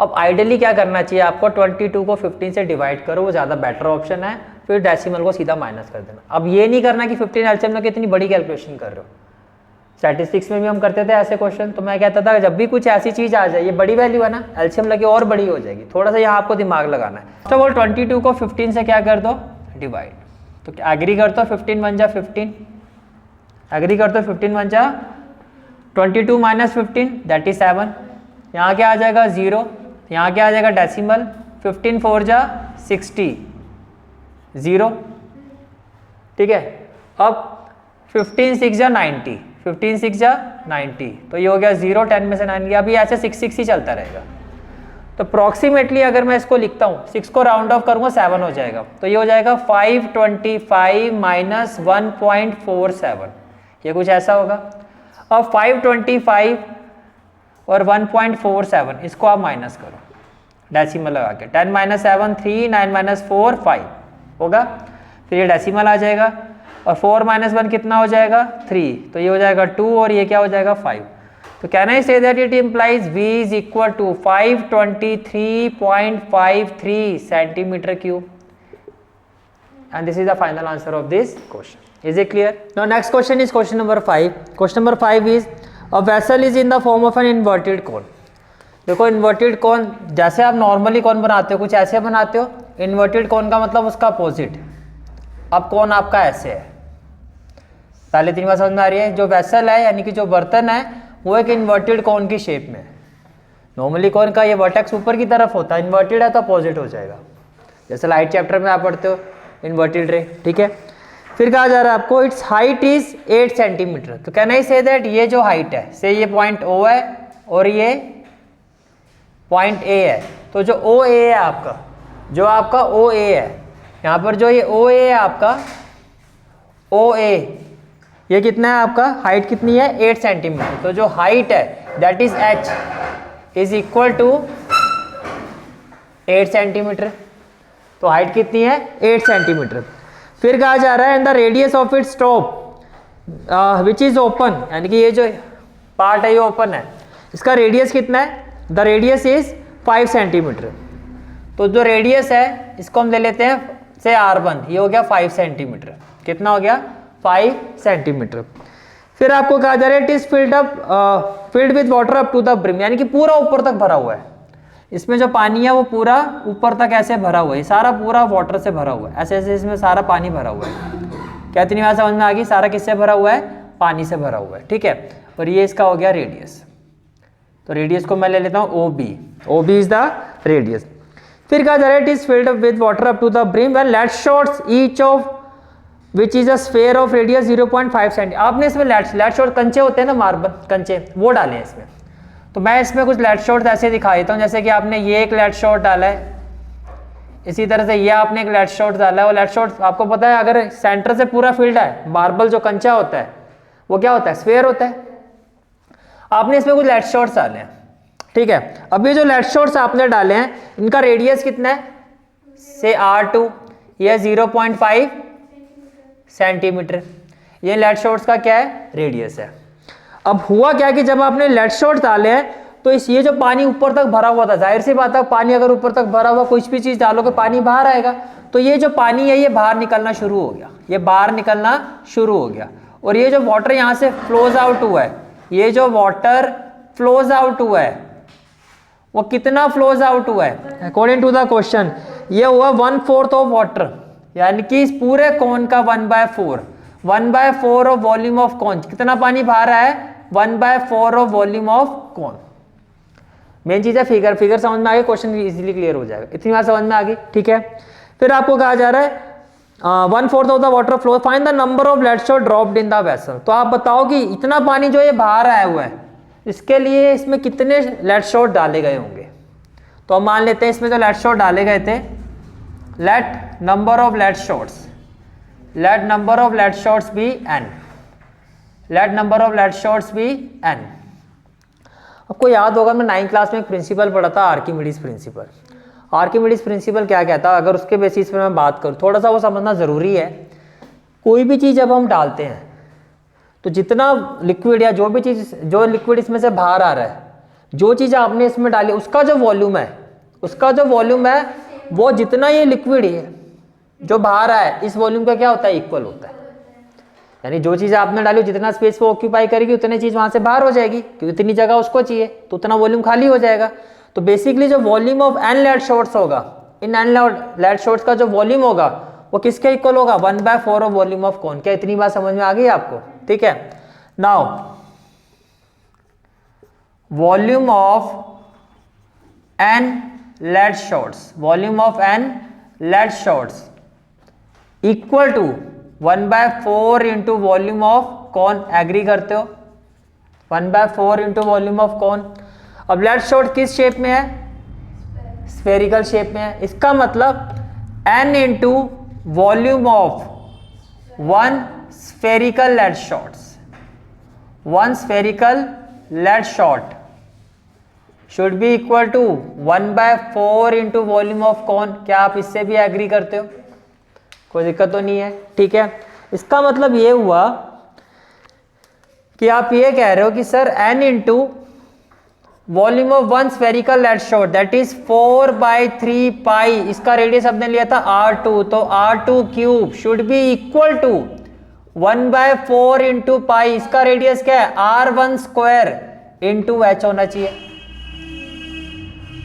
अब आइडियली क्या करना चाहिए आपको, 22 को 15 से डिवाइड करो, वो ज़्यादा बेटर ऑप्शन है, फिर डेसिमल को सीधा माइनस कर देना। अब ये नहीं करना कि 15 एलसीएम में कितनी बड़ी कैलकुलेशन कर रहे हो। स्टैटिस्टिक्स में भी हम करते थे ऐसे क्वेश्चन, तो मैं कहता था जब भी कुछ ऐसी चीज़ आ जाए, ये बड़ी वैल्यू है ना, एलसीएम लगे और बड़ी हो जाएगी, थोड़ा सा यहाँ आपको दिमाग लगाना है। फर्स्ट ऑफ ऑल 22 को 15 से क्या कर दो डिवाइड, तो एग्री कर दो 15 1 जा 15, एग्री कर दो 15 1 जा 22 माइनस 15 दैट इज 7, यहाँ क्या आ जाएगा 0, यहाँ क्या आ जाएगा डेसिमल, 15 4 जा 60 0, ठीक है। अब 15 6 जा 90, 15 6 जा 90, तो ये हो गया 0, 10 में से 9 गया, अभी ऐसे 6 6 ही चलता रहेगा। तो अप्रॉक्सीमेटली अगर मैं इसको लिखता हूँ, 6 को राउंड ऑफ करूँगा 7 हो जाएगा, तो ये हो जाएगा 525 माइनस 1.47, ये कुछ ऐसा होगा। अब 525 और 1.47 इसको आप माइनस करो डेसिमल लगा के, 10 माइनस 7 3, 9 माइनस 4 5 होगा, फिर ये डेसिमल आ जाएगा, और 4 माइनस 1 कितना हो जाएगा 3, तो ये हो जाएगा 2 और ये क्या हो जाएगा 5। तो can I say that it implies V is equal to 523.53 centimetre cube, and this is the final answer of this question. Is it clear? Now next question is question number 5. Question number 5 is a vessel is in the form of an inverted cone. देखो inverted cone जैसे आप normally cone बनाते हो कुछ ऐसे बनाते हो, inverted cone का मतलब उसका अपोजिट। अब कॉन आपका ऐसे है, पहले 3 बार समझ में आ रही है। जो वेसल है यानी कि जो बर्तन है वो एक इन्वर्टेड कॉन की शेप में है, नॉर्मली कौन का ये वर्टेक्स ऊपर की तरफ होता है, इन्वर्टेड है तो अपोजिट हो जाएगा, जैसे लाइट चैप्टर में आप पढ़ते हो इन्वर्टेड रे, ठीक है। फिर कहा जा रहा है आपको इट्स हाइट इज 8 सेंटीमीटर, तो कैन आई से दैट ये जो हाइट है, से ये पॉइंट O है और ये पॉइंट A है, तो जो OA है आपका, जो आपका OA है यहाँ पर, जो ये OA है आपका OA, ये कितना है आपका, हाइट कितनी है 8 सेंटीमीटर, तो जो हाइट है that is H is equal to 8 centimetre, तो हाइट कितनी है 8 सेंटीमीटर। फिर कहा जा रहा है in the radius of its top which is open, यानी कि ये जो पार्ट है ये ओपन है, इसका रेडियस कितना है, द रेडियस इज 5 सेंटीमीटर, तो जो रेडियस है इसको हम ले लेते हैं से R1, ये हो गया 5 सेंटीमीटर, कितना हो गया 5 सेंटीमीटर। फिर आपको कहा जा रहा है it is filled with water up to the brim, यानी कि पूरा ऊपर तक भरा हुआ है, इसमें जो पानी है वो पूरा ऊपर तक ऐसे भरा हुआ है, सारा पूरा वाटर से भरा हुआ है, ऐसे ऐसे इसमें सारा पानी भरा हुआ है। क्या इतनी बात समझ में आ गई, सारा किससे भरा हुआ है, पानी से भरा हुआ है, ठीक है। और ये इसका हो गया रेडियस, तो रेडियस को मैं ले लेता हूँ OB इज द रेडियस। फिर कहा जा रहा है it is filled with water up to the brim when lead shots each of which is a sphere of radius 0.5 centi, आपने इसमें लेट शॉट कंचे होते हैं ना, मार्बल कंचे, वो डाले हैं इसमें, तो मैं इसमें कुछ लेट शॉट्स ऐसे दिखा देता हूँ, जैसे कि आपने ये एक लेट शॉट डाला है, इसी तरह से ये आपने एक लेट शॉट डाला है, और लेट शॉट आपको पता है अगर सेंटर से पूरा फील्ड है, मार्बल जो कंचा होता है वो क्या होता है, स्फेयर होता है, आपने इसमें कुछ लेट शॉट्स डाले हैं, ठीक है। अब ये जो लेट शॉट्स आपने डाले हैं इनका रेडियस कितना है, से R2, ये 0.5 सेंटीमीटर, ये लेट शॉट्स का क्या है, रेडियस है। अब हुआ क्या कि जब आपने लेट शॉट्स डाले हैं तो इस ये जो पानी ऊपर तक भरा हुआ था, जाहिर सी बात है पानी अगर ऊपर तक भरा हुआ कुछ भी चीज डालोगे पानी बाहर आएगा, तो ये जो पानी है ये बाहर निकलना शुरू हो गया, ये बाहर निकलना शुरू हो गया, और ये जो वाटर यहाँ से फ्लोज आउट हुआ है, ये जो वाटर फ्लोज आउट हुआ है वो कितना फ्लोज आउट हुआ है, अकॉर्डिंग टू द क्वेश्चन ये हुआ 1/4 ऑफ वाटर, यानी कि इस पूरे कॉन का 1/4 ऑफ वॉल्यूम ऑफ कॉन, कितना पानी बाहर आया है, 1/4 of volume of cone. Main चीज है फिगर समझ में आ गई, क्वेश्चन इजीली क्लियर हो जाएगा, इतनी बात समझ में आ गई, ठीक है। फिर आपको कहा जा रहा है 1/4 of the water flow, find the number of lead shot dropped in the vessel, तो आप बताओ कि इतना पानी जो ये बाहर आया हुआ है इसके लिए इसमें कितने लेट शॉट डाले गए होंगे, तो हम मान लेते हैं इसमें जो लेट शॉट डाले गए थे, lead number of lead shots be n, lead number of lead shots be n। आपको याद होगा मैं 9th क्लास में एक प्रिंसिपल पढ़ा था, आर्किमिडीज प्रिंसिपल। आर्किमिडीज प्रिंसिपल क्या कहता है, अगर उसके बेसिस पे मैं बात करूँ, थोड़ा सा वो समझना ज़रूरी है। कोई भी चीज़ जब हम डालते हैं तो जितना लिक्विड या जो भी चीज़, जो लिक्विड इसमें से बाहर आ रहा है, जो चीज़ आपने इसमें डाली उसका जो वॉल्यूम है वो जितना ये लिक्विड है जो बाहर आया इस वॉल्यूम का क्या होता है, इक्वल होता है। यानी जो चीज़ आपने डाली जितना स्पेस वो ऑक्यूपाई करेगी उतनी चीज़ वहाँ से बाहर हो जाएगी, क्योंकि इतनी जगह उसको चाहिए तो उतना वॉल्यूम खाली हो जाएगा। तो बेसिकली जो volume of n lead shots होगा, इन n लेट शॉट्स का जो वॉल्यूम होगा वो किसके इक्वल होगा, 1/4 ऑफ वॉल्यूम ऑफ कॉन। क्या इतनी बात समझ में आ गई आपको, ठीक है। Now volume of n lead shots equal to 1/4 into volume of cone, agree करते हो, 1/4 इंटू वॉल्यूम ऑफ कॉन। अब लेट शॉट किस शेप में है, स्फेरिकल शेप में है, इसका मतलब n into volume of 1 spherical lead shot should be equal to 1/4 into volume of cone. क्या आप इससे भी एग्री करते हो, कोई दिक्कत तो नहीं है, ठीक है। इसका मतलब ये हुआ कि आप ये कह रहे हो कि sir n into volume of 1 spherical lead shot that is 4/3 pi, इसका रेडियस हमने लिया था R2, तो R2 cube should be equal to 1/4 into pi, इसका रेडियस क्या है R1 स्क्वायर इंटू h होना चाहिए,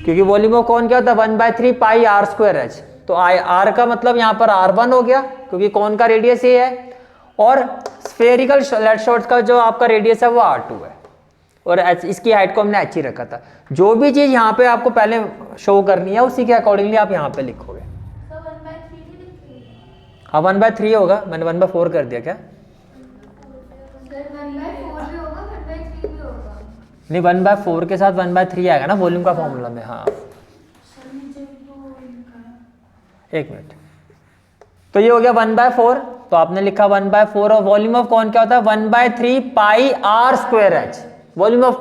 क्योंकि वॉल्यूम ऑफ कॉन क्या होता है 1/3 पाई R स्क्वायर h, तो R का मतलब यहाँ पर R1 हो गया क्योंकि कॉन का रेडियस ये है, और स्फेरिकल लेट शॉट का जो आपका रेडियस है वो R2 है। और h, इसकी हाइट को हमने h ही रखा था। जो भी चीज़ यहाँ पे आपको पहले शो करनी है उसी के अकॉर्डिंगली आप यहाँ पे लिखोगे। हाँ 1/3 होगा, मैंने 1/4 कर दिया क्या? नहीं 1/4 के साथ 1/3 आएगा ना वॉल्यूम का फॉर्मूला में। हाँ एक मिनट, तो ये हो गया 1/4, तो आपने लिखा 1/4 और वॉल्यूम ऑफ कॉन क्या होता है 1/3 pi r square h। Volume of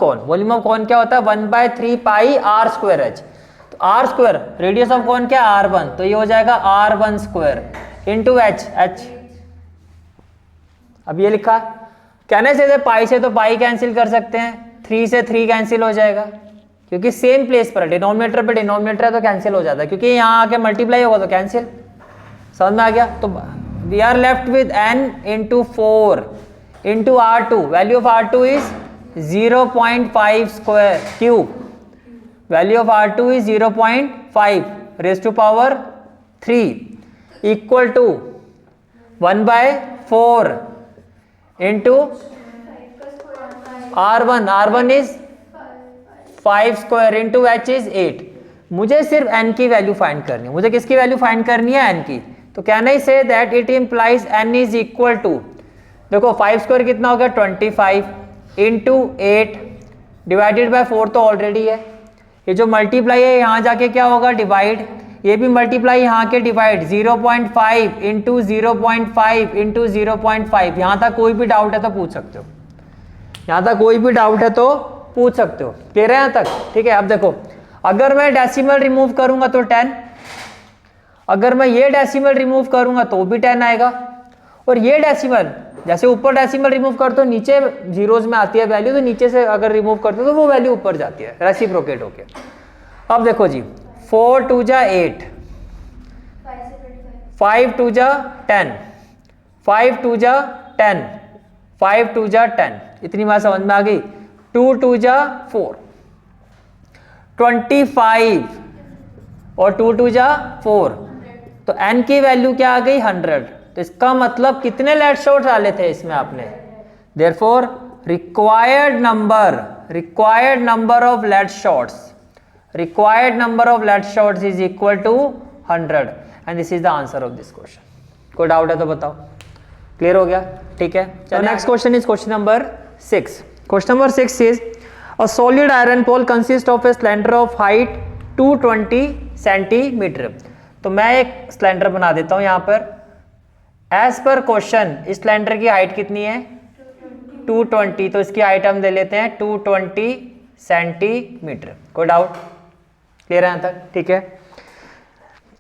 cone क्या होता है 1/3 पाई r स्क्वायर h। तो r square radius of cone क्या r1, तो ये हो जाएगा r1 स्क्वायर इंटू h। अब ये लिखा, कहने से पाई से तो पाई कैंसिल कर सकते हैं, 3 से 3 कैंसिल हो जाएगा क्योंकि सेम प्लेस पर डिनोमिनेटर पे डिनोमिनेटर है तो कैंसिल हो जाता है, क्योंकि यहाँ आके मल्टीप्लाई होगा तो कैंसिल। समझ में आ गया? तो we are left with n into 4 into r2। Value of r2 is 0.5 square cube. Value of r2 is 0.5 raise to power 3 equal to 1/4 into r1 is 5 square into h is 8। मुझे सिर्फ n की value find करनी है। मुझे किसकी value find करनी है? n की। तो can I say that it implies n is equal to, देखो 5 स्क्वायर कितना हो गया 25 इंटू 8 डिवाइडेड बाय 4 तो ऑलरेडी है। ये जो मल्टीप्लाई है यहाँ जाके क्या होगा डिवाइड, ये भी मल्टीप्लाई यहाँ के डिवाइड 0.5 इंटू 0.5 इंटू 0.5। यहाँ तक कोई भी डाउट है तो पूछ सकते हो, यहाँ तक कोई भी डाउट है तो पूछ सकते हो। क्लियर है यहाँ तक? ठीक है। अब देखो अगर मैं डेसिमल रिमूव करूंगा तो 10, अगर मैं ये डेसिमल रिमूव करूंगा तो भी 10 आएगा, और ये डेसिमल जैसे ऊपर डेसिमल रिमूव करते हो नीचे जीरोज में आती है वैल्यू, तो नीचे से अगर रिमूव करते हो तो वो वैल्यू ऊपर जाती है रेसिप्रोकेट होके। अब देखो जी 4 2 जा 8, 5 2 जा 10, 5 2 जा 10, 5 2 जा 10, इतनी बात समझ में आ गई। 2 2 जा 4, 25 और 2 2 जा 4, तो n की वैल्यू क्या आ गई 100। तो इसका मतलब कितने लेट शॉट्स डाले थे इसमें आपने? Therefore required number of lead shots is equal to 100 and this is the answer of this question. कोई डाउट है तो बताओ। क्लियर हो गया? ठीक है। चलो next question is question number 6। Question number 6 is a solid iron pole consists of a cylinder of height 220 centimetre. तो मैं एक सिलेंडर बना देता हूं यहां पर। एज पर क्वेश्चन इस सिलेंडर की हाइट कितनी है 220, तो इसकी हाइट हम ले लेते हैं 220 सेंटीमीटर। कोई डाउट? क्लियर है यहां तक? ठीक है।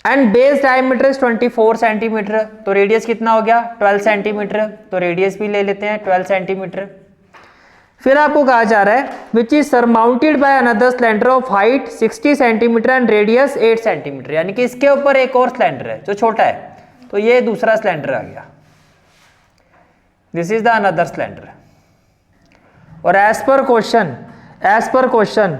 And base diameter is 24 centimetre, तो रेडियस कितना हो गया 12 सेंटीमीटर, तो रेडियस भी ले लेते हैं 12 सेंटीमीटर। फिर आपको कहा जा रहा है which is surmounted by another cylinder of height 60 centimetre and radius 8 centimetre, यानी कि इसके ऊपर एक और सिलेंडर है जो छोटा है, तो ये दूसरा सिलेंडर आ गया। This is the another cylinder. और एज पर क्वेश्चन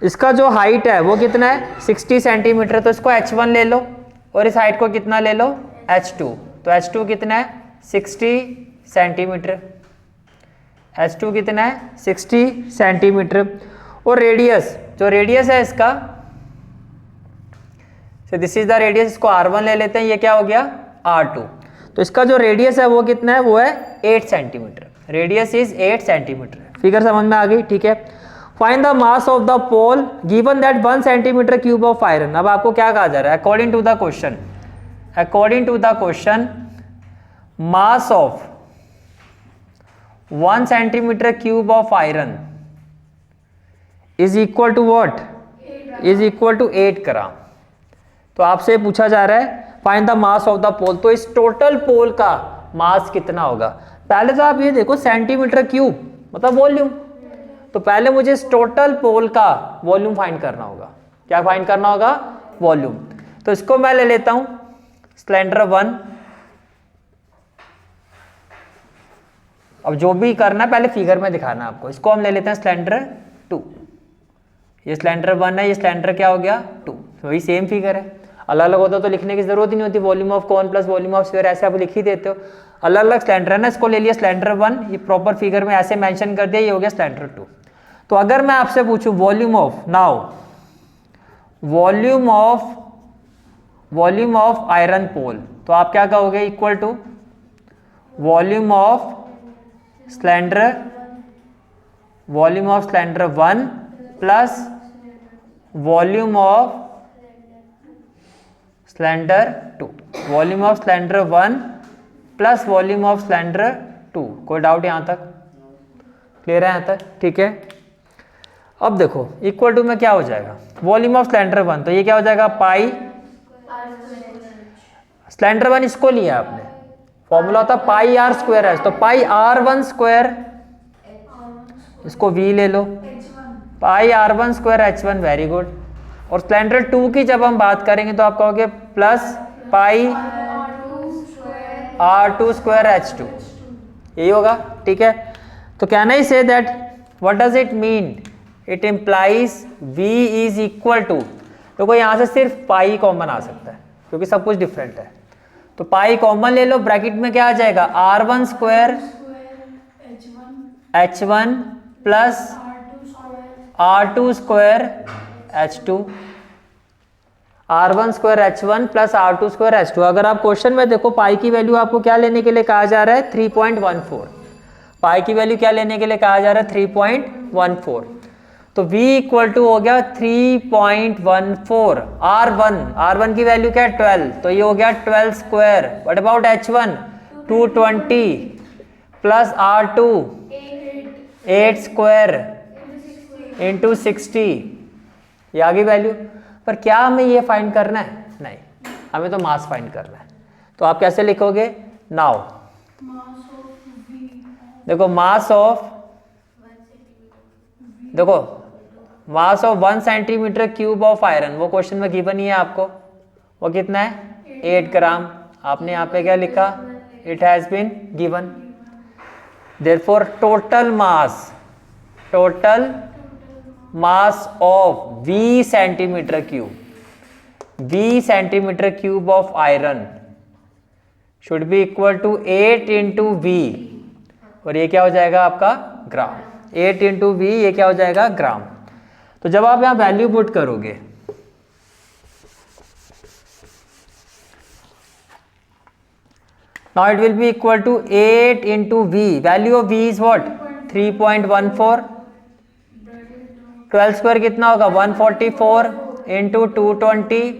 इसका जो हाइट है वो कितना है 60 सेंटीमीटर, तो इसको h1 ले लो और इस हाइट को कितना ले लो h2, तो h2 कितना है 60 सेंटीमीटर। h2 कितना है 60 सेंटीमीटर। और रेडियस, जो रेडियस है इसका, so this is the radius, इसको r1 ले लेते हैं, ये क्या हो गया r2, तो इसका जो रेडियस है वो कितना है, वो है 8 centimetre. Radius is 8 centimetre. Figure समझ में आ गई? ठीक है। Find the mass of the pole given that 1 centimetre cube of iron. अब आपको क्या कहा जा रहा है? According to the question mass of 1 centimetre cube of iron is equal to what? Is equal to 8 gram. तो आपसे पूछा जा रहा है find the mass of the pole, तो इस टोटल पोल का मास कितना होगा? पहले तो आप ये देखो सेंटीमीटर क्यूब मतलब वॉल्यूम, तो पहले मुझे इस टोटल पोल का वॉल्यूम फाइंड करना होगा। क्या फाइंड करना होगा? वॉल्यूम। तो इसको मैं ले लेता हूं सिलेंडर 1। अब जो भी करना है पहले फिगर में दिखाना है आपको। इसको हम ले लेते हैं सिलेंडर 2। ये सिलेंडर 1 है, ये सिलेंडर क्या हो गया 2, वही सेम फिगर है। अलग अलग होता तो लिखने की जरूरत ही नहीं होती, volume of cone plus volume of sphere ऐसे आप लिख ही देते हो। अलग अलग सिलेंडर है ना, इसको ले लिया सिलेंडर 1, ये प्रॉपर फिगर में ऐसे मेंशन कर दिया, ये हो गया सिलेंडर 2। तो अगर मैं आपसे पूछूं volume of, now volume of iron pole, तो आप क्या कहोगे? Equal to volume of cylinder 1 plus volume of cylinder 2, volume of cylinder 1 plus volume of cylinder 2। कोई डाउट यहां तक? क्लियर है यहां तक? ठीक है। अब देखो इक्वल टू में क्या हो जाएगा? वॉल्यूम ऑफ सिलेंडर 1, तो ये क्या हो जाएगा? पाई सिलेंडर 1 इसको लिया आपने, फॉर्मूला होता पाई आर स्क्वायर एच, तो पाई R1 स्क्वायर, इसको V ले लो, पाई R1 square H1, very good. और सिलेंडर 2 की जब हम बात करेंगे तो आप कहोगे plus pi R2 square H2, यही होगा। ठीक है, तो can I say that what does it mean? It implies V is equal to, देखो यहां से सिर्फ पाई कॉमन आ सकता है क्योंकि सब कुछ डिफरेंट है, तो पाई कॉमन ले लो, ब्रैकेट में क्या आ जाएगा? R1 square H1 plus R2 square H2, R1 square H1 plus R2 square H2। अगर आप क्वेश्चन में देखो पाई की वैल्यू आपको क्या लेने के लिए कहा जा रहा है? 3.14। पाई की वैल्यू क्या लेने के लिए कहा जा रहा है? 3.14। तो V इक्वल टू हो गया 3.14। R1 की वैल्यू क्या है? 12, तो ये हो गया 12 square. What about H1? 220 plus R2 8 square into 60, ये आ गई वैल्यू। पर क्या हमें ये फाइंड करना है? नहीं, हमें तो मास फाइंड करना है। तो आप कैसे लिखोगे? नाउ देखो मास of 1 centimetre cube of iron, वो क्वेश्चन में गिवन ही है आपको, वो कितना है? 8 ग्राम। आपने यहाँ पे क्या लिखा? It has been given. Therefore total mass of V centimetre cube of iron should be equal to 8 into V, और ये क्या हो जाएगा आपका? ग्राम। 8 इंटू V, ये क्या हो जाएगा? ग्राम। तो जब आप यहां वैल्यू पुट करोगे, now it will be equal to 8 into V, value of V is what? 3.14। 12 square कितना होगा? 144 इंटू 220,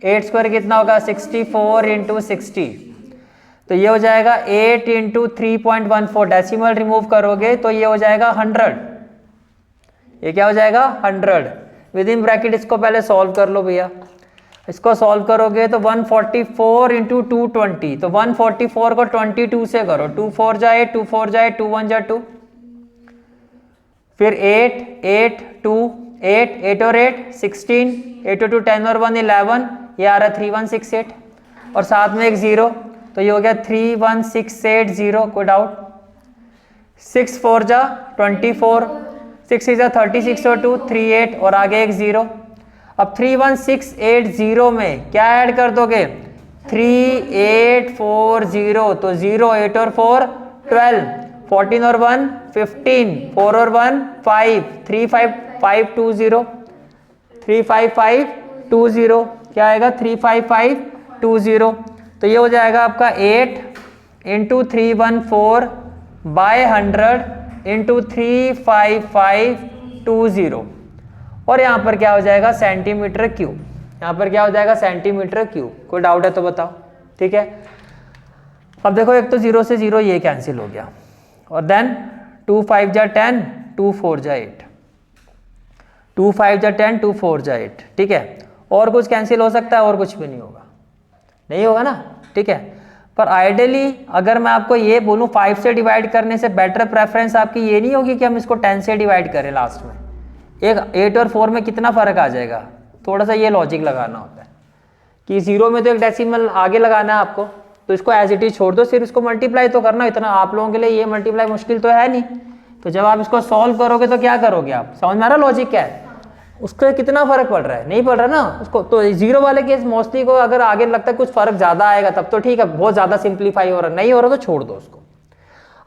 8 स्क्वायर कितना होगा? 64 इंटू 60, तो ये हो जाएगा 8 इंटू 3.14। डेसिमल रिमूव करोगे तो ये हो जाएगा 100। ये क्या हो जाएगा? 100। विद इन ब्रैकेट इसको पहले सॉल्व कर लो भैया। इसको सॉल्व करोगे तो 144 इंटू 220, तो 144 को 22 से करो, 2 4 जा 8, 2 4 जा 8, 2 1 जा 2, फिर 8 8 2 8 8 और 8 16, 8 और 2 10 और 1 11, ये आ रहा 3168, और साथ में एक 0, तो ये हो गया 31680। कोई डाउट? 6 4 जा 24, 6 जा 36 और 2 38, और आगे एक 0। अब 31680 में क्या ऐड कर दोगे? 3840, तो 0 8 और 4 12, 14 और 1 15, 4 और 1 5, 35520, 35520 क्या आएगा? 35520। तो ये हो जाएगा आपका 8 इंटू 314 बाय 100 इंटू 35520, और यहाँ पर क्या हो जाएगा? Centimetre cube. यहाँ पर क्या हो जाएगा? Centimetre cube. कोई डाउट है तो बताओ। ठीक है, अब देखो एक तो 0 से 0 ये कैंसिल हो गया, और देन 2 5 जा 10, 2 4 जा 8, 2 5 जा 10, 2 4 जा 8। ठीक है, और कुछ कैंसिल हो सकता है? और कुछ भी नहीं होगा, नहीं होगा ना। ठीक है, पर आइडियली अगर मैं आपको ये बोलूँ 5 से डिवाइड करने से बेटर प्रेफरेंस आपकी ये नहीं होगी कि हम इसको 10 से डिवाइड करें लास्ट में। एक 8 और 4 में कितना फर्क आ जाएगा? थोड़ा सा ये लॉजिक लगाना होता है कि 0 में तो एक डेसिमल आगे लगाना है आपको, तो इसको एज इट इज छोड़ दो, सिर्फ इसको मल्टीप्लाई तो करना। इतना आप लोगों के लिए ये मल्टीप्लाई मुश्किल तो है नहीं। तो जब आप इसको सॉल्व करोगे तो क्या करोगे आप? समझ में आ रहा लॉजिक क्या है? उसका कितना फर्क पड़ रहा है? नहीं पड़ रहा ना उसको। तो 0 वाले केस मोस्टली को अगर आगे लगता है कुछ फर्क ज्यादा आएगा तब तो ठीक है, बहुत ज्यादा सिंप्लीफाई हो रहा है, नहीं हो रहा तो छोड़ दो उसको।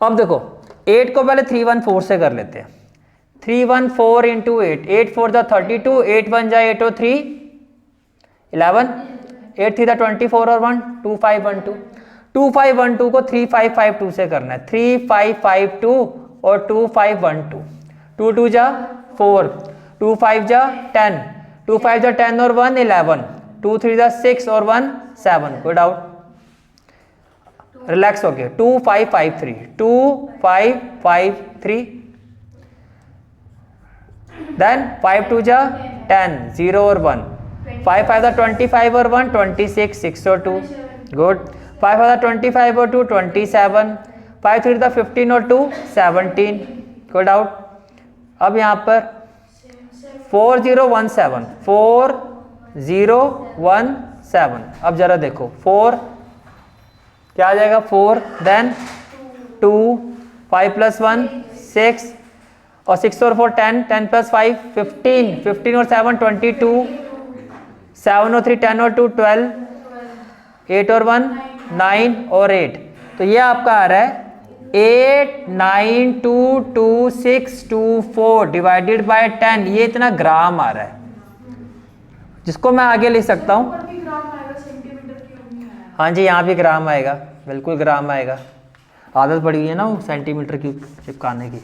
अब देखो 8 को पहले 314 से कर लेते हैं। 314 इंटू 8, 8 4 जा 32, 8 1 जा 8 और 3 11, 8 3 जा 24 और 1 2512, 2512 को 3552 से करना है, 3552 और 2512, 2 2 जा 4, 2 5 जा 10, 2 5 जा 10 और 1 11, 2 3 जा 6 और 1 7, कोई डाउट? रिलैक्स हो गया, 2553, 2553, देन 5 2 जा 10, 0 और 1, 5 5 जा 25 और 1 26, 6 और 2, गुड, 5 5 जा 25 और 2 27, 5 3 जा 15 और 2 17, कोई डाउट? अब यहाँ पर 4017, 4017, अब जरा देखो 4 क्या आ जाएगा, 4 देन 2, 5 प्लस 1 6 और 6 और 4 10, 10 प्लस 5 15, 15 और 7 22, 7 और 3 10 और 2 12, 8 और 1 9 और 8, तो ये आपका आ रहा है 8922624 डिवाइडेड बाय 10, ये इतना ग्राम आ रहा है, जिसको मैं आगे लिख सकता हूँ। ऊपर भी ग्राम आएगा, सेंटीमीटर क्यूब नहीं आएगा। हाँ जी, यहाँ भी ग्राम आएगा, बिल्कुल ग्राम आएगा, आदत पड़ी हुई है ना वो सेंटीमीटर क्यूब चिपकाने की,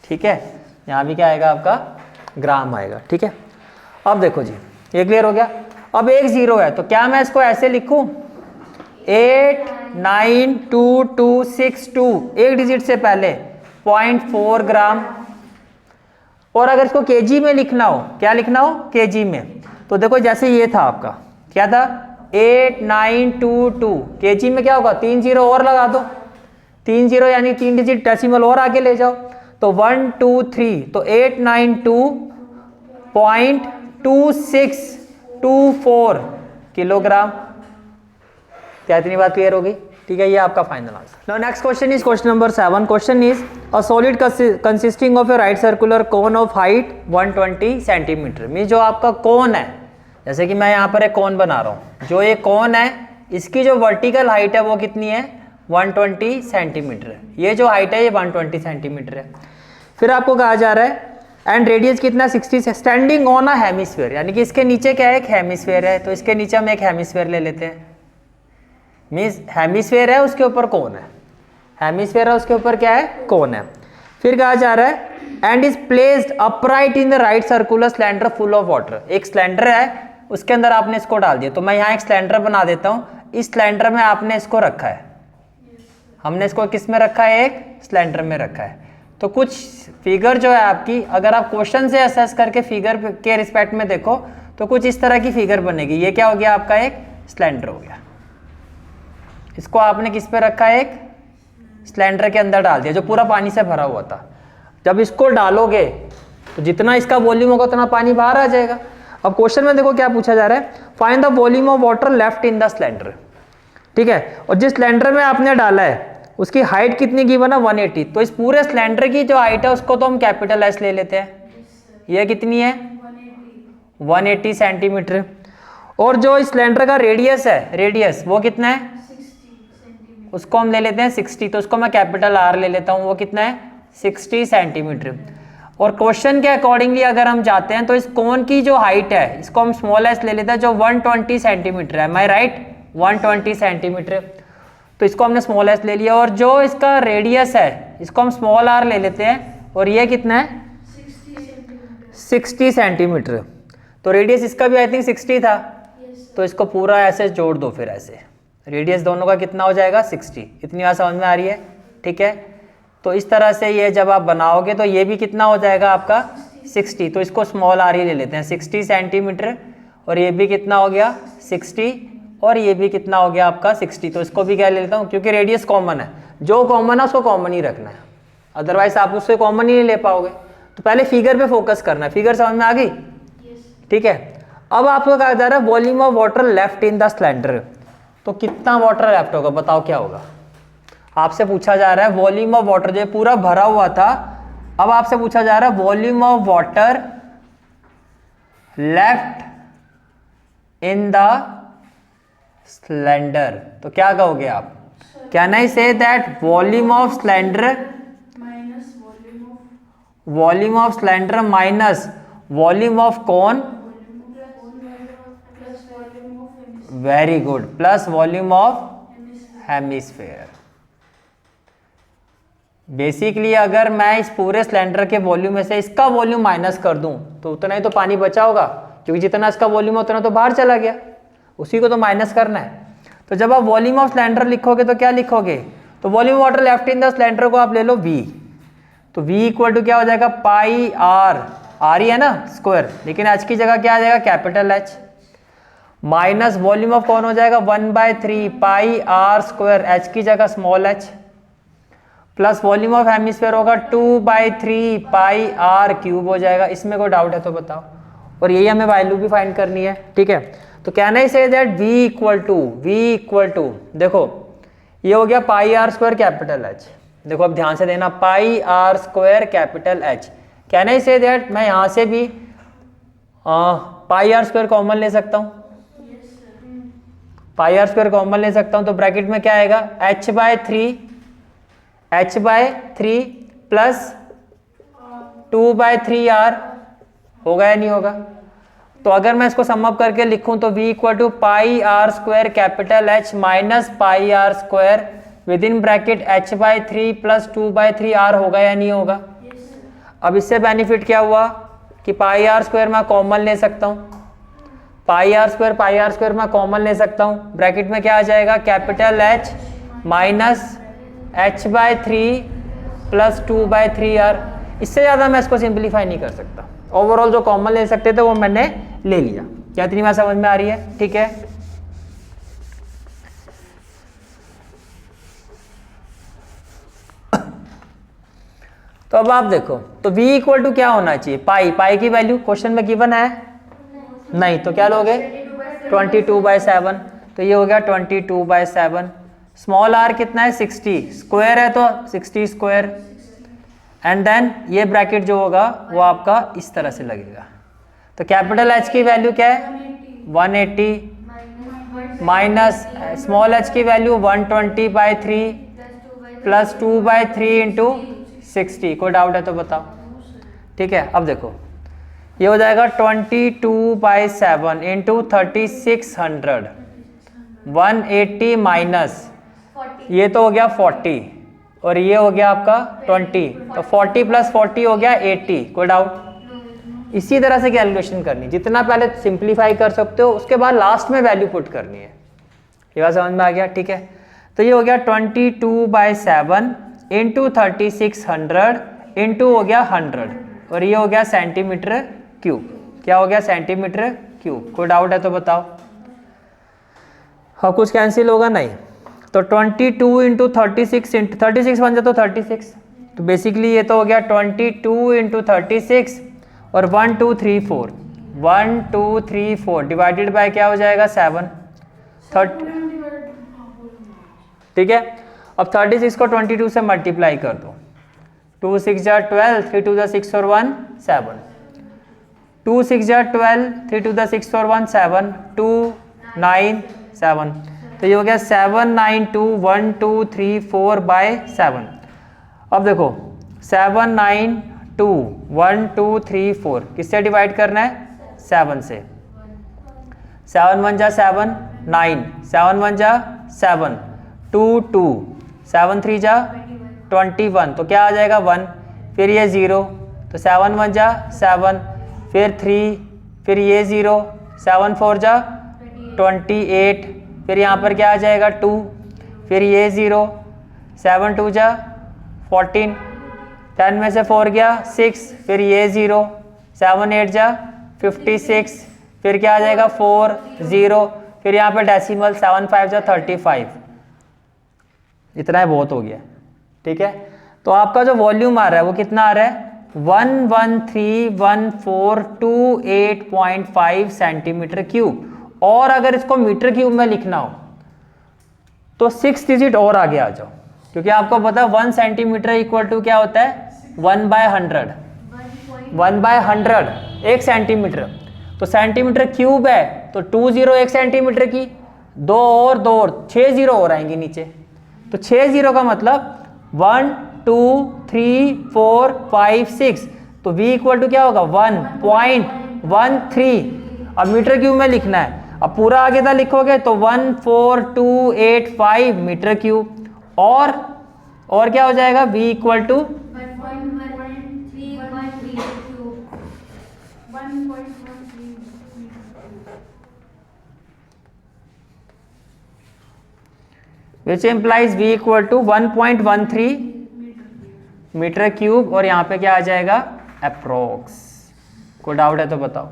ठीक है। यहाँ भी क्या आएगा आपका, ग्राम आएगा, ठीक है। अब देखो जी, ये क्लियर हो गया। अब एक जीरो है, तो क्या मैं इसको ऐसे लिखूं, 8922262, एक डिजिट से पहले 0.4 ग्राम, और अगर इसको केजी में लिखना हो, क्या लिखना हो, केजी में, तो देखो जैसे ये था आपका, क्या था 8922, केजी में क्या होगा, 3 जीरो और लगा दो, 3 जीरो यानी 3 डिजिट डेसिमल और आगे ले जाओ, तो 1 2 3, तो 892.2624 किलोग्राम। क्या इतनी बात क्लियर होगी, ठीक है। ये आपका final answer. Now next question is question number 7। Question is a solid consisting of A right circular cone of height 120 centimetre. Mean जो आपका कोन है, जैसे कि मैं यहाँ पर एक कोन बना रहा हूँ, जो ये कोन है इसकी जो वर्टिकल हाइट है वो कितनी है, 120 सेंटीमीटर है। ये जो हाइट है ये 120 सेंटीमीटर है। फिर आपको कहा जा रहा है एंड रेडियस कितना 60 से स्टैंडिंग ऑन अ हेमिस्फीयर, यानी कि इसके नीचे क्या है, एक हेमिस्फीयर है, तो इसके नीचे हम एक हेमिस्फीयर ले लेते हैं। मीन्स हेमिस्फीयर है उसके ऊपर कौन है, हेमिस्फीयर है उसके ऊपर क्या है, कौन है। फिर कहा जा रहा है and is placed upright in the right circular cylinder full of water. एक सिलेंडर है उसके अंदर आपने इसको डाल दिया, तो मैं यहाँ एक सिलेंडर बना देता हूँ, इस सिलेंडर में आपने इसको रखा है, हमने इसको किस में रखा है, एक सिलेंडर में रखा है। तो कुछ फिगर जो है आपकी, अगर आप क्वेश्चन से असेस करके फिगर के रिस्पेक्ट में देखो तो कुछ इस तरह की फिगर बनेगी। ये क्या हो गया आपका, एक सिलेंडर हो गया, इसको आपने किस पे रखा है, एक सिलेंडर के अंदर डाल दिया जो पूरा पानी से भरा हुआ था। जब इसको डालोगे तो जितना इसका वॉल्यूम होगा उतना पानी बाहर आ जाएगा। अब क्वेश्चन में देखो क्या पूछा जा रहा है, find the volume of water left in the cylinder, ठीक है। और जिस सिलेंडर में आपने डाला है उसकी हाइट कितनी गिवन है, 180। तो इस पूरे सिलेंडर की जो हाइट है उसको तो हम कैपिटल एस ले लेते हैं, ये कितनी है, 180 सेंटीमीटर। और जो इस सिलेंडर का रेडियस है, रेडियस वो कितना है, 60 सेंटीमीटर, उसको हम ले लेते हैं 60, तो उसको मैं कैपिटल आर ले लेता हूँ, वो कितना है, 60 सेंटीमीटर। और क्वेश्चन के अकॉर्डिंगली अगर हम जाते हैं तो इस कोन की जो हाइट है इसको हम स्मॉल एस ले लेते हैं, जो 120 सेंटीमीटर है, माई राइट, 120 सेंटीमीटर, तो इसको हमने स्मॉल एस ले लिया। और जो इसका रेडियस है इसको हम स्मॉल आर ले लेते हैं, और ये कितना है, 60 सेंटीमीटर। तो रेडियस इसका भी आई थिंक 60 था, तो इसको पूरा ऐसे जोड़ दो, फिर ऐसे रेडियस दोनों का कितना हो जाएगा, 60। इतनी बात समझ में आ रही है, ठीक है। तो इस तरह से ये जब आप बनाओगे तो ये भी कितना हो जाएगा आपका, 60, तो इसको स्मॉल आर ही ले लेते हैं, 60 सेंटीमीटर, और ये भी कितना हो गया, 60, और ये भी कितना हो गया आपका, 60। तो इसको भी क्या ले लेता हूँ, क्योंकि रेडियस कॉमन है, जो कॉमन है उसको कॉमन ही रखना है, अदरवाइज आप उससे कॉमन ही नहीं ले पाओगे। तो पहले फिगर पे फोकस करना है, फिगर समझ में आ गई, ठीक है। अब आपको कहा जा रहा है volume of water left in the cylinder, तो कितना वाटर लेफ्ट होगा, बताओ क्या होगा। आपसे पूछा जा रहा है वॉल्यूम ऑफ वाटर, जो पूरा भरा हुआ था, अब आपसे पूछा जा रहा है volume of water left in the cylinder, तो क्या कहोगे आप, can I say that volume of cylinder minus volume volume of cylinder minus volume of cone, plus volume of very good, plus volume of hemisphere. Basically अगर मैं इस पूरे cylinder के volume में से इसका वॉल्यूम माइनस कर दूं तो उतना ही तो पानी बचा होगा, क्योंकि जितना इसका वॉल्यूम है उतना तो बाहर चला गया, उसी को तो माइनस करना है। तो जब आप वॉल्यूम ऑफ सिलेंडर लिखोगे तो क्या लिखोगे, तो volume water left in the cylinder को आप ले लो V, तो V इक्वल टू क्या हो जाएगा पाई R ही है ना स्क्वायर, लेकिन H की जगह क्या आ जाएगा capital H, minus volume of कौन हो जाएगा 1/3 पाई R स्क्वायर, H की जगह small h, plus volume of hemisphere होगा 2/3 पाई R क्यूब हो जाएगा। इसमें कोई डाउट है तो बताओ, और यही हमें वैल्यू भी फाइंड करनी है, ठीक है। तो can I say that V equal to देखो ये हो गया पाई R स्क्वायर कैपिटल H, देखो अब ध्यान से देना पाई R square capital H। Can I say that मैं यहां से भी पाई R स्क्वायर कॉमन ले सकता हूं, पाई R स्क्वायर कॉमन ले सकता हूं, तो ब्रैकेट में क्या आएगा h/3 प्लस 2/3R होगा या नहीं होगा। तो अगर मैं इसको सम अप करके लिखूं तो V equal to pi R square capital H minus pi R square with in bracket h/3 plus 2/3R होगा या नहीं होगा। अब इससे बेनिफिट क्या हुआ कि पाई R स्क्वायर मैं कॉमन ले सकता हूं, पाई R स्क्वायर मैं कॉमन ले सकता हूं, ब्रैकेट में क्या आ जाएगा capital H minus h/3 plus 2/3R। इससे ज़्यादा मैं इसको सिंप्लीफाई नहीं कर सकता, ओवरऑल जो कॉमन ले सकते थे वो मैंने ले लिया। क्या इतनी बात समझ में आ रही है, ठीक है। तो अब आप देखो तो V इक्वल टू क्या होना चाहिए पाई की वैल्यू क्वेश्चन में गिवन है नहीं, तो क्या लोगे 22/7, तो ये हो गया 22/7, स्मॉल r कितना है 60, स्क्वायर है तो 60 स्क्वायर, एंड देन ये ब्रैकेट जो होगा वो आपका इस तरह से लगेगा। तो कैपिटल H की वैल्यू क्या है 180 माइनस स्मॉल h की वैल्यू 120/3 प्लस 2/3 इंटू 60। कोई डाउट है तो बताओ, ठीक है। अब देखो ये हो जाएगा 22/7 इंटू 3600, 180 माइनस ये तो हो गया 40 और ये हो गया आपका 20, तो 40 प्लस 40 हो गया 80। कोई डाउट। इसी तरह से कैलकुलेशन करनी, जितना पहले सिंप्लीफाई कर सकते हो उसके बाद लास्ट में वैल्यू पुट करनी है। ये बात समझ में आ गया, ठीक है। तो ये हो गया 22/7 इंटू 3600 इंटू हो गया 100 और ये हो गया सेंटीमीटर क्यूब। क्या हो गया सेंटीमीटर क्यूब। कोई डाउट है तो बताओ। हाँ कुछ कैंसिल होगा नहीं, तो 22 इंटू 36 इंटू 36 बन जाए तो 36, तो बेसिकली ये तो हो गया 22 इंटू 36 और 1 2 3 4 1 2 3 4 डिवाइडेड बाय क्या हो जाएगा 7 30, ठीक है। अब 36 को 22 से मल्टीप्लाई कर दो, 2 6 जा 12, 3 2 जा 6 और 1 7, 2 6 जा 12, 3 2 जा 6 और 1 7, 2 9 7, तो ये हो गया 7 9 2 1 2 3 4 बाय 7। अब देखो 7 9 2 1 2 3 4 किससे डिवाइड करना है 7 से, 7 1 जा 7 9, 7 1 जा 7, 2 2 7 3 जा 21, तो क्या आ जाएगा 1, फिर ये 0, तो 7 1 जा 7, फिर 3, फिर ये 0, 7 4 जा 28, फिर यहाँ पर क्या आ जाएगा 2, फिर ये 0, 7 2 जा 14, 10 में से 4 गया 6, फिर ये 0, 7 8 जा 56, फिर क्या आ जाएगा 4 0, फिर यहाँ पर डेसिमल 7 5 जा 35। इतना ही बहुत हो गया, ठीक है। तो आपका जो वॉल्यूम आ रहा है वो कितना आ रहा है 1131428.5 सेंटीमीटर क्यूब। और अगर इसको मीटर क्यूब में लिखना हो तो 6 डिजिट और आगे आ जाओ, क्योंकि आपको पता है 1 सेंटीमीटर इक्वल टू क्या होता है 1/100, 1/100 1 सेंटीमीटर। तो सेंटीमीटर क्यूब है तो 2 0 1 सेंटीमीटर की, 2 और 6 0 और आएंगे नीचे, तो 6 0 का मतलब 1 2 3 4 5 6, तो v इक्वल टू क्या होगा 1.13। अब मीटर क्यूब में लिखना है, अब पूरा आगे था लिखोगे तो 14285 मीटर क्यूब, और क्या हो जाएगा v equal to 1.13 which implies v equal to 1.13 metre cube, और यहाँ पे क्या आ जाएगा अप्रोक्स। कोई डाउट है तो बताओ।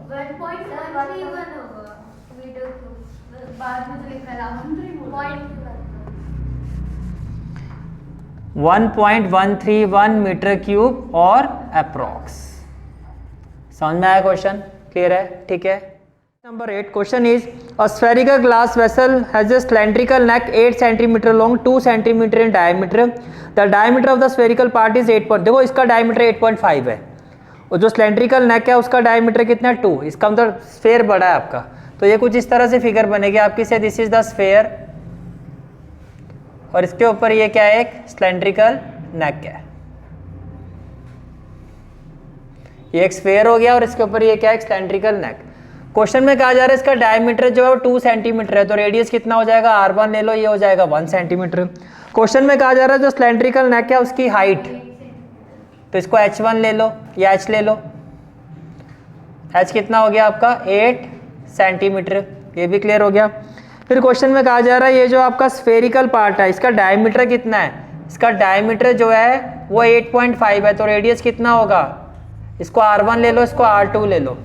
1.131 मीटर क्यूब और अप्रोक्स। समझ में आया क्वेश्चन? क्लियर है? ठीक है। Number 8 question is a spherical glass vessel has a cylindrical neck 8 centimetre long 2 centimetre in diameter. The diameter of the spherical part is 8 point, देखो इसका डायमीटर 8.5 है और जो सिलेंड्रिकल नेक है उसका डायमीटर कितना है 2, इसका मतलब स्फेयर बड़ा है आपका। तो ये कुछ इस तरह से फिगर बनेगी आपकी से, दिस इज द स्फेयर और इसके ऊपर ये क्या है एक सिलेंड्रिकल नेक है, ये एक स्फेयर हो गया और इसके ऊपर ये क्या है एक सिलेंड्रिकल नेक। क्वेश्चन में कहा जा रहा है इसका डायमीटर जो है वो 2 सेंटीमीटर है, तो रेडियस कितना हो जाएगा r1 ले लो, ये हो जाएगा 1 सेंटीमीटर। क्वेश्चन में कहा जा रहा है जो सिलेंड्रिकल नेक है उसकी हाइट, तो इसको h1 ले लो या h ले लो, h कितना हो गया आपका 8 सेंटीमीटर, ये भी क्लियर हो गया। फिर क्वेश्चन में कहा जा रहा है ये जो आपका स्फेरिकल पार्ट है इसका डायमीटर कितना है, इसका डायमीटर जो है वो 8.5 है, तो रेडियस कितना होगा, इसको r1 ले लो, इसको r2 ले लो,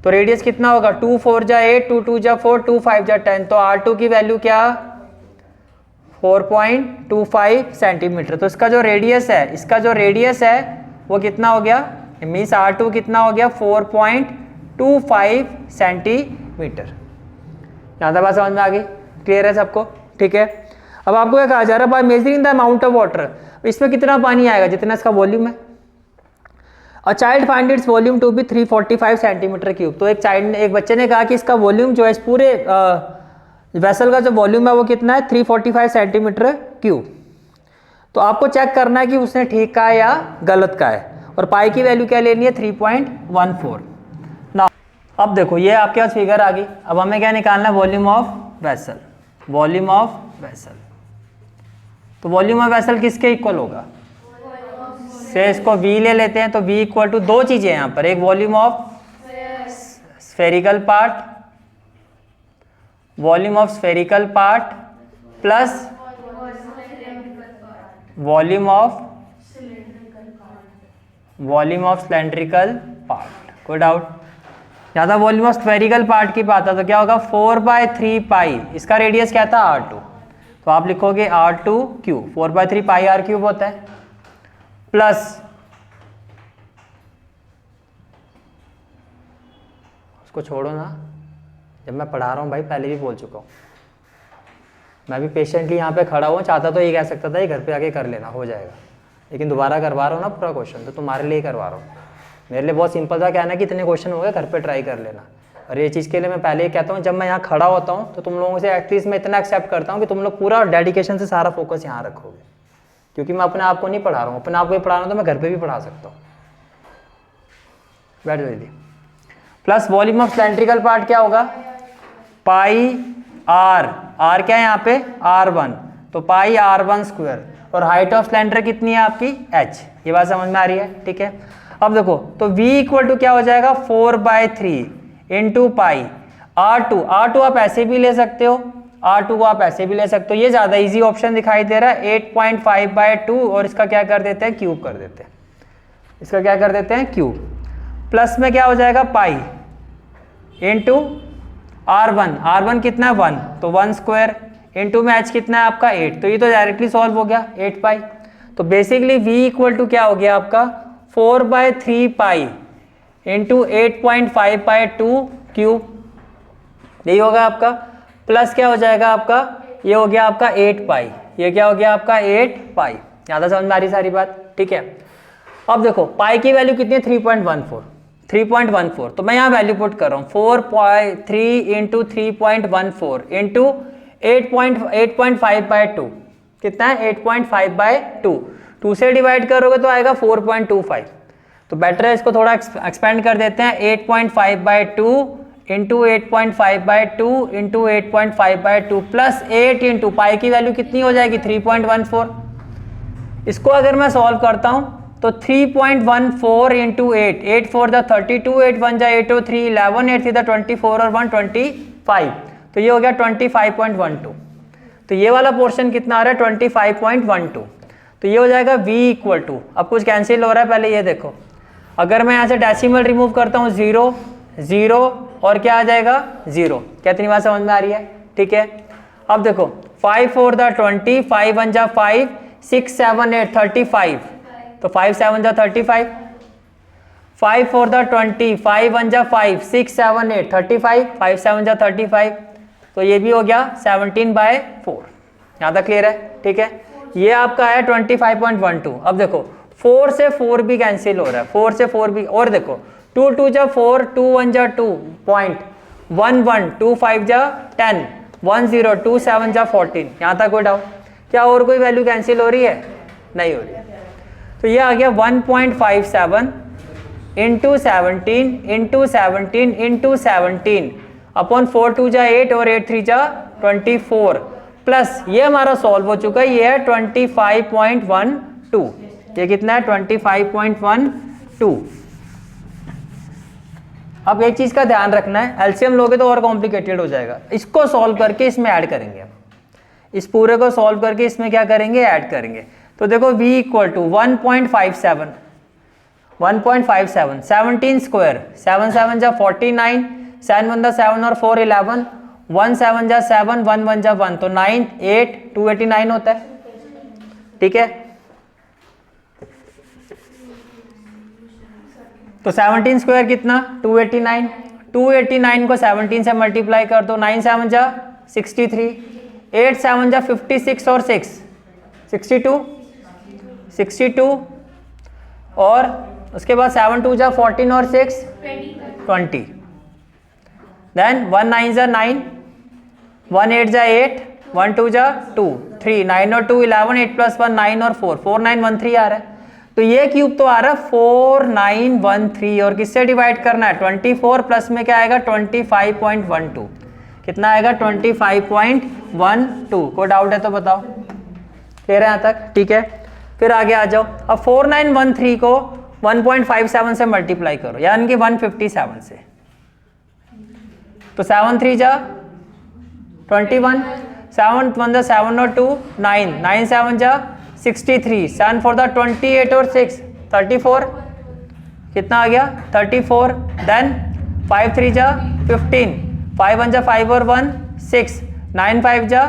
तो रेडियस कितना होगा 2 4 जा 8 2 2 जा 4 2 5 जा 10, तो r2 की वैल्यू क्या 4.25 सेंटीमीटर। तो इसका जो रेडियस है, इसका जो रेडियस है वो कितना हो गया, मीन्स r2 कितना हो गया 4.25 सेंटीमीटर। यहाँ तक बात समझ में आ गई? क्लियर है सबको? ठीक है। अब आपको क्या कहा जा रहा है, by measuring the amount of water, इसमें कितना पानी आएगा जितना इसका वॉल्यूम है। A child find its volume to be 345 centimetre cube, तो एक बच्चे ने कहा कि इसका वॉल्यूम जो है इस पूरे वेसल का जो वॉल्यूम है वो कितना है 345 सेंटीमीटर क्यूब। तो आपको चेक करना है कि उसने ठीक कहा है या गलत कहा है, और पाई की वैल्यू क्या लेनी है 3.14। ना अब देखो ये आपके पास फिगर आ गई, अब हमें क्या निकालना है volume of vessel, volume of vessel. तो वॉल्यूम ऑफ वेसल किसके इक्वल होगा, से इसको v ले लेते हैं, तो v इक्वल टू दो चीजें यहाँ पर, एक volume of spherical part, volume of spherical part plus volume of cylindrical part. कोई डाउट? ज़्यादा वॉल्यूम ऑफ स्फेरिकल पार्ट की बात है तो क्या होगा 4/3 पाई, इसका रेडियस क्या था r2, तो आप लिखोगे r2 क्यूब, 4/3 पाई r क्यूब होता है, प्लस उसको छोड़ो ना, जब मैं पढ़ा रहा हूँ भाई पहले भी बोल चुका हूँ, मैं भी पेशेंटली यहाँ पे खड़ा हुआ, चाहता तो ये कह सकता था ये घर पे आके कर लेना हो जाएगा, लेकिन दोबारा करवा रहा हूँ ना पूरा क्वेश्चन, तो तुम्हारे लिए करवा रहा हूँ। मेरे लिए बहुत सिंपल सा कहना है कि इतने क्वेश्चन हो गए घर पे ट्राई कर लेना, और ये चीज़ के लिए मैं पहले ही कहता हूँ जब मैं यहाँ खड़ा होता हूँ तो तुम लोगों से एटलीस्ट मैं इतना एक्सेप्ट करता हूँ कि तुम लोग पूरा डेडिकेशन से सारा फोकस यहाँ रखोगे, क्योंकि मैं अपने आप को नहीं पढ़ा रहा हूँ, अपने आप को ही पढ़ा रहा हूँ तो मैं घर पे भी पढ़ा सकता हूँ। बैठ जाओ दीदी। Plus volume of cylindrical part क्या होगा पाई आर, आर क्या है यहाँ पे r1, तो पाई r1 स्क्वायर, और हाइट ऑफ सिलेंडर कितनी है आपकी h, ये बात समझ में आ रही है? ठीक है। अब देखो तो v इक्वल टू क्या हो जाएगा 4/3 इंटू पाई r2, r2 आप ऐसे भी ले सकते हो, r2 को आप ऐसे भी ले सकते हो, ये ज़्यादा इजी ऑप्शन दिखाई दे रहा है 8.5/2, और इसका क्या कर देते हैं क्यूब कर देते हैं, इसका क्या कर देते हैं क्यूब, प्लस में क्या हो जाएगा पाई इंटू r1, r1 कितना है 1, तो 1 स्क्वायर इंटू में h कितना है आपका 8, तो ये तो डायरेक्टली सॉल्व हो गया 8 पाई। तो बेसिकली v इक्वल टू क्या हो गया आपका 4/3 पाई इंटू 8.5/2 क्यूब, यही होगा आपका, प्लस क्या हो जाएगा आपका, ये हो गया आपका 8 पाई, ये क्या हो गया आपका 8 पाई। ज़्यादा समझ में आ रही सारी बात? ठीक है। अब देखो पाई की वैल्यू कितनी है 3.14, तो मैं यहाँ वैल्यू पुट कर रहा हूँ 4/3 इंटू 3.14 इंटू 8.5/2, कितना है 8.5/2, 2 से डिवाइड करोगे तो आएगा 4.25। तो बेटर है इसको थोड़ा एक्सपेंड कर देते हैं, 8.5/2 into 8.5/2 into 8.5/2 plus 8 into pi की वैल्यू कितनी हो जाएगी 3.14। इसको अगर मैं सॉल्व करता हूं तो 3.14 इंटू 8, 8 4 द 32, 8 1 जा 8 3 11, 8 3 द 24 और 1 25, तो ये हो गया 25.12। तो ये वाला पोर्शन कितना आ रहा है 25.12। तो ये हो जाएगा v इक्वल टू, अब कुछ कैंसिल हो रहा है, पहले ये देखो, अगर मैं यहाँ से डेसिमल रिमूव करता हूँ 0 0 और क्या आ जाएगा 0। क्या इतनी बात समझ में आ रही है? ठीक है, अब देखो 5 4 द 20, 5 1 जा 5, 6 7 8 35, तो 5 7 जा 35, 5 4 द 20, 5 1 जा 5, 6 7 8 35, 5 7 जा 35, तो ये भी हो गया 17/4। यहाँ तक क्लियर है? ठीक है, ये आपका है 25.12। अब देखो 4 से 4 भी कैंसिल हो रहा है, 4 से 4 भी, और देखो 2 2 जा 4, 2 1 जा 2, 0.11, 2 5 जा 10, 1 0, 2 7 जा 14। यहाँ तक कोई डाउट? क्या और कोई वैल्यू कैंसिल हो रही है? नहीं हो रही है। तो ये आ गया 1.57 इंटू 17 इंटू 17 इंटू 17 अपॉन 4 2 जा 8 और 8 3 जा 24 प्लस ये हमारा सॉल्व हो चुका है, ये है 25.12। ये कितना है 25.12। अब एक चीज का ध्यान रखना है, एलसीएम लोगे तो और कॉम्प्लिकेटेड हो जाएगा। इसको सॉल्व करके इसमें ऐड करेंगे, इस पूरे को सॉल्व करके इसमें क्या करेंगे, ऐड करेंगे। तो देखो v इक्वल टू 1.57, 1.57, 17 स्क्वायर, 7 7 जा 49, 7 1 7 और 4 11, 1 7 जा 7, 1 1 जा 1, तो 9 8 289 होता है। ठीक है, तो 17 स्क्वायर कितना 289, 289 को 17 से मल्टीप्लाई कर दो, 9 7 जा 63, 8 7 जा 56 और 6 62 और उसके बाद 7 2 जा 14 और 6 20, देन 1 9 जा 9, 1 8 जा 8, 1 2 जा 2 3, 9 और 2 11, 8 प्लस 1 9 और 4 4913 आ रहा है। तो ये क्यूब तो आ रहा है 4913 और किससे डिवाइड करना है 24 प्लस में क्या आएगा 25.12, कितना आएगा 25.12। कोई डाउट है तो बताओ, क्लियर है यहाँ तक? ठीक है, फिर आगे आ जाओ। अब 4913 को 1.57 से मल्टीप्लाई करो, यानी कि 157 से, तो 7 3 जा 21, 7 1 जा 7 और 2 9, 9 7 जा 63, 7 4 द 28 और 6 34, कितना आ गया 34, देन 5 3 जा 15, 5 1 जा 5 और 1 6, 9 5 जा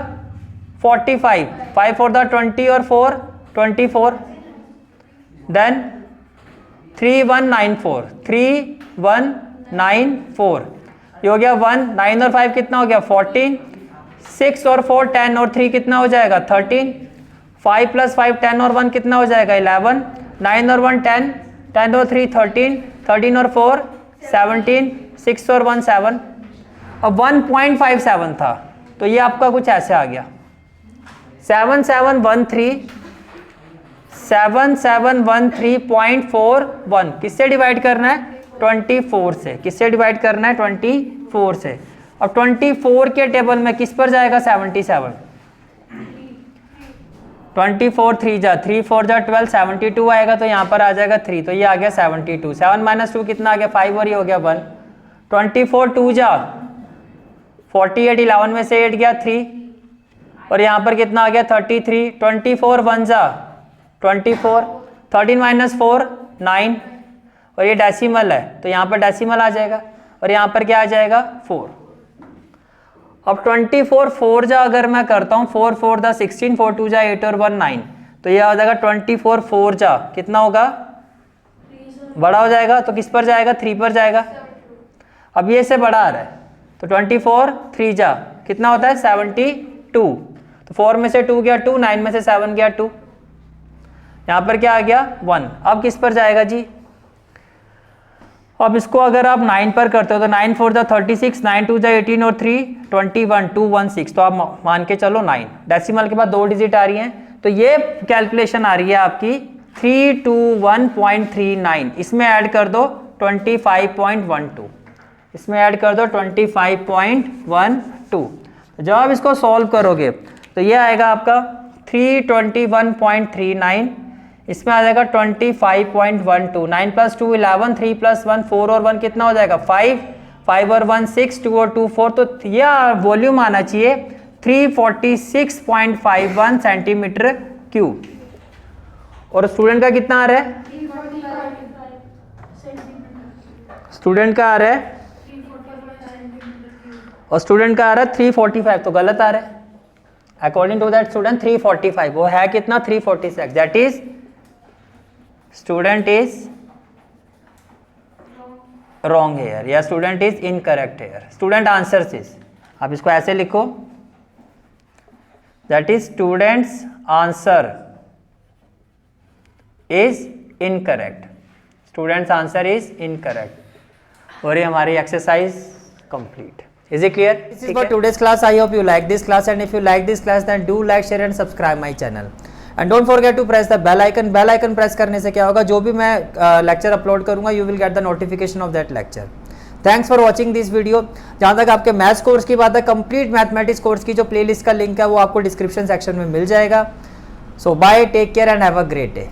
45, 5 4 द 20 और 4 24, देन 3194, 3194, ये हो गया 1, 9 और 5 कितना हो गया 14, 6 और 4 10 और 3 कितना हो जाएगा 13, 5 प्लस 5 10 और 1 कितना हो जाएगा 11, 9 और 1 10, 10 और 3 13, 13 और 4 17, 6 और 1 7। अब 1.57 था तो ये आपका कुछ ऐसे आ गया 7713.41। किससे डिवाइड करना है 24 से, किससे डिवाइड करना है 24 से। अब 24 के टेबल में किस पर जाएगा 77, 24 3 जा 3 4 जा 12, 72 आएगा तो यहाँ पर आ जाएगा 3, तो ये आ गया 72, 7 माइनस 2 कितना आ गया 5 और ये हो गया 1, 24 2 जा 48, 11 में से 8 गया 3 और यहाँ पर कितना आ गया 33, 24 1 जा 24, 13 माइनस 4 9 और ये डेसिमल है तो यहाँ पर डेसिमल आ जाएगा और यहाँ पर क्या आ जाएगा 4। अब 24 4 जा अगर मैं करता हूँ 4 4 दा 16, 4 2 जा 8 और 1 9, तो ये आ जाएगा 24 4 जा कितना होगा बड़ा हो जाएगा तो किस पर जाएगा 3 पर जाएगा। अब ये से बड़ा आ रहा है तो 24 3 जा कितना होता है 72, तो 4 में से 2 गया 2, 9 में से 7 गया 2, यहाँ पर क्या आ गया 1। अब किस पर जाएगा जी, अब इसको अगर आप 9 पर करते हो तो 9 4 जा 36, 9 2 जा 18 और 3 21 2 1 6, तो आप मान के चलो 9, डेसिमल के बाद 2 डिजिट आ रही हैं तो ये कैलकुलेशन आ रही है आपकी 321.39, इसमें ऐड कर दो 25.12, इसमें ऐड कर दो 25.12। जब आप इसको सॉल्व करोगे तो ये आएगा आपका 321.39, इसमें आ जाएगा 25.12, 9 + 2 11, 3 + 1 4 और 1 कितना हो जाएगा 5, 5 और 1 6, 2 और 2 4, तो यह वॉल्यूम आना चाहिए 346.51 सेंटीमीटर क्यूब। और स्टूडेंट का कितना आ रहा है, 345 सेंटीमीटर। स्टूडेंट का आ रहा है 345 सेंटीमीटर क्यूब। और स्टूडेंट का आ रहा है 345, तो गलत आ रहा है। अकॉर्डिंग टू दैट स्टूडेंट 345, वो है कितना 346, that is student is wrong here या student is incorrect here. Student answers is, आप इसको ऐसे लिखो, that is student's answer is incorrect, student's answer is incorrect. और ये हमारी exercise complete. Is it clear? This is for today's class. I hope you like this class, and if you like this class then do like, share and subscribe my channel. And don't forget to press the bell icon. Bell icon press करने से क्या होगा, जो भी मैं lecture upload करूँगा you will get the notification of that lecture. Thanks for watching this video. जहाँ तक आपके मैथ्स कोर्स की बात है, कंप्लीट मैथमेटिक्स कोर्स की जो प्लेलिस्ट का लिंक है वो आपको डिस्क्रिप्शन सेक्शन में मिल जाएगा. So bye, take care and have a great day.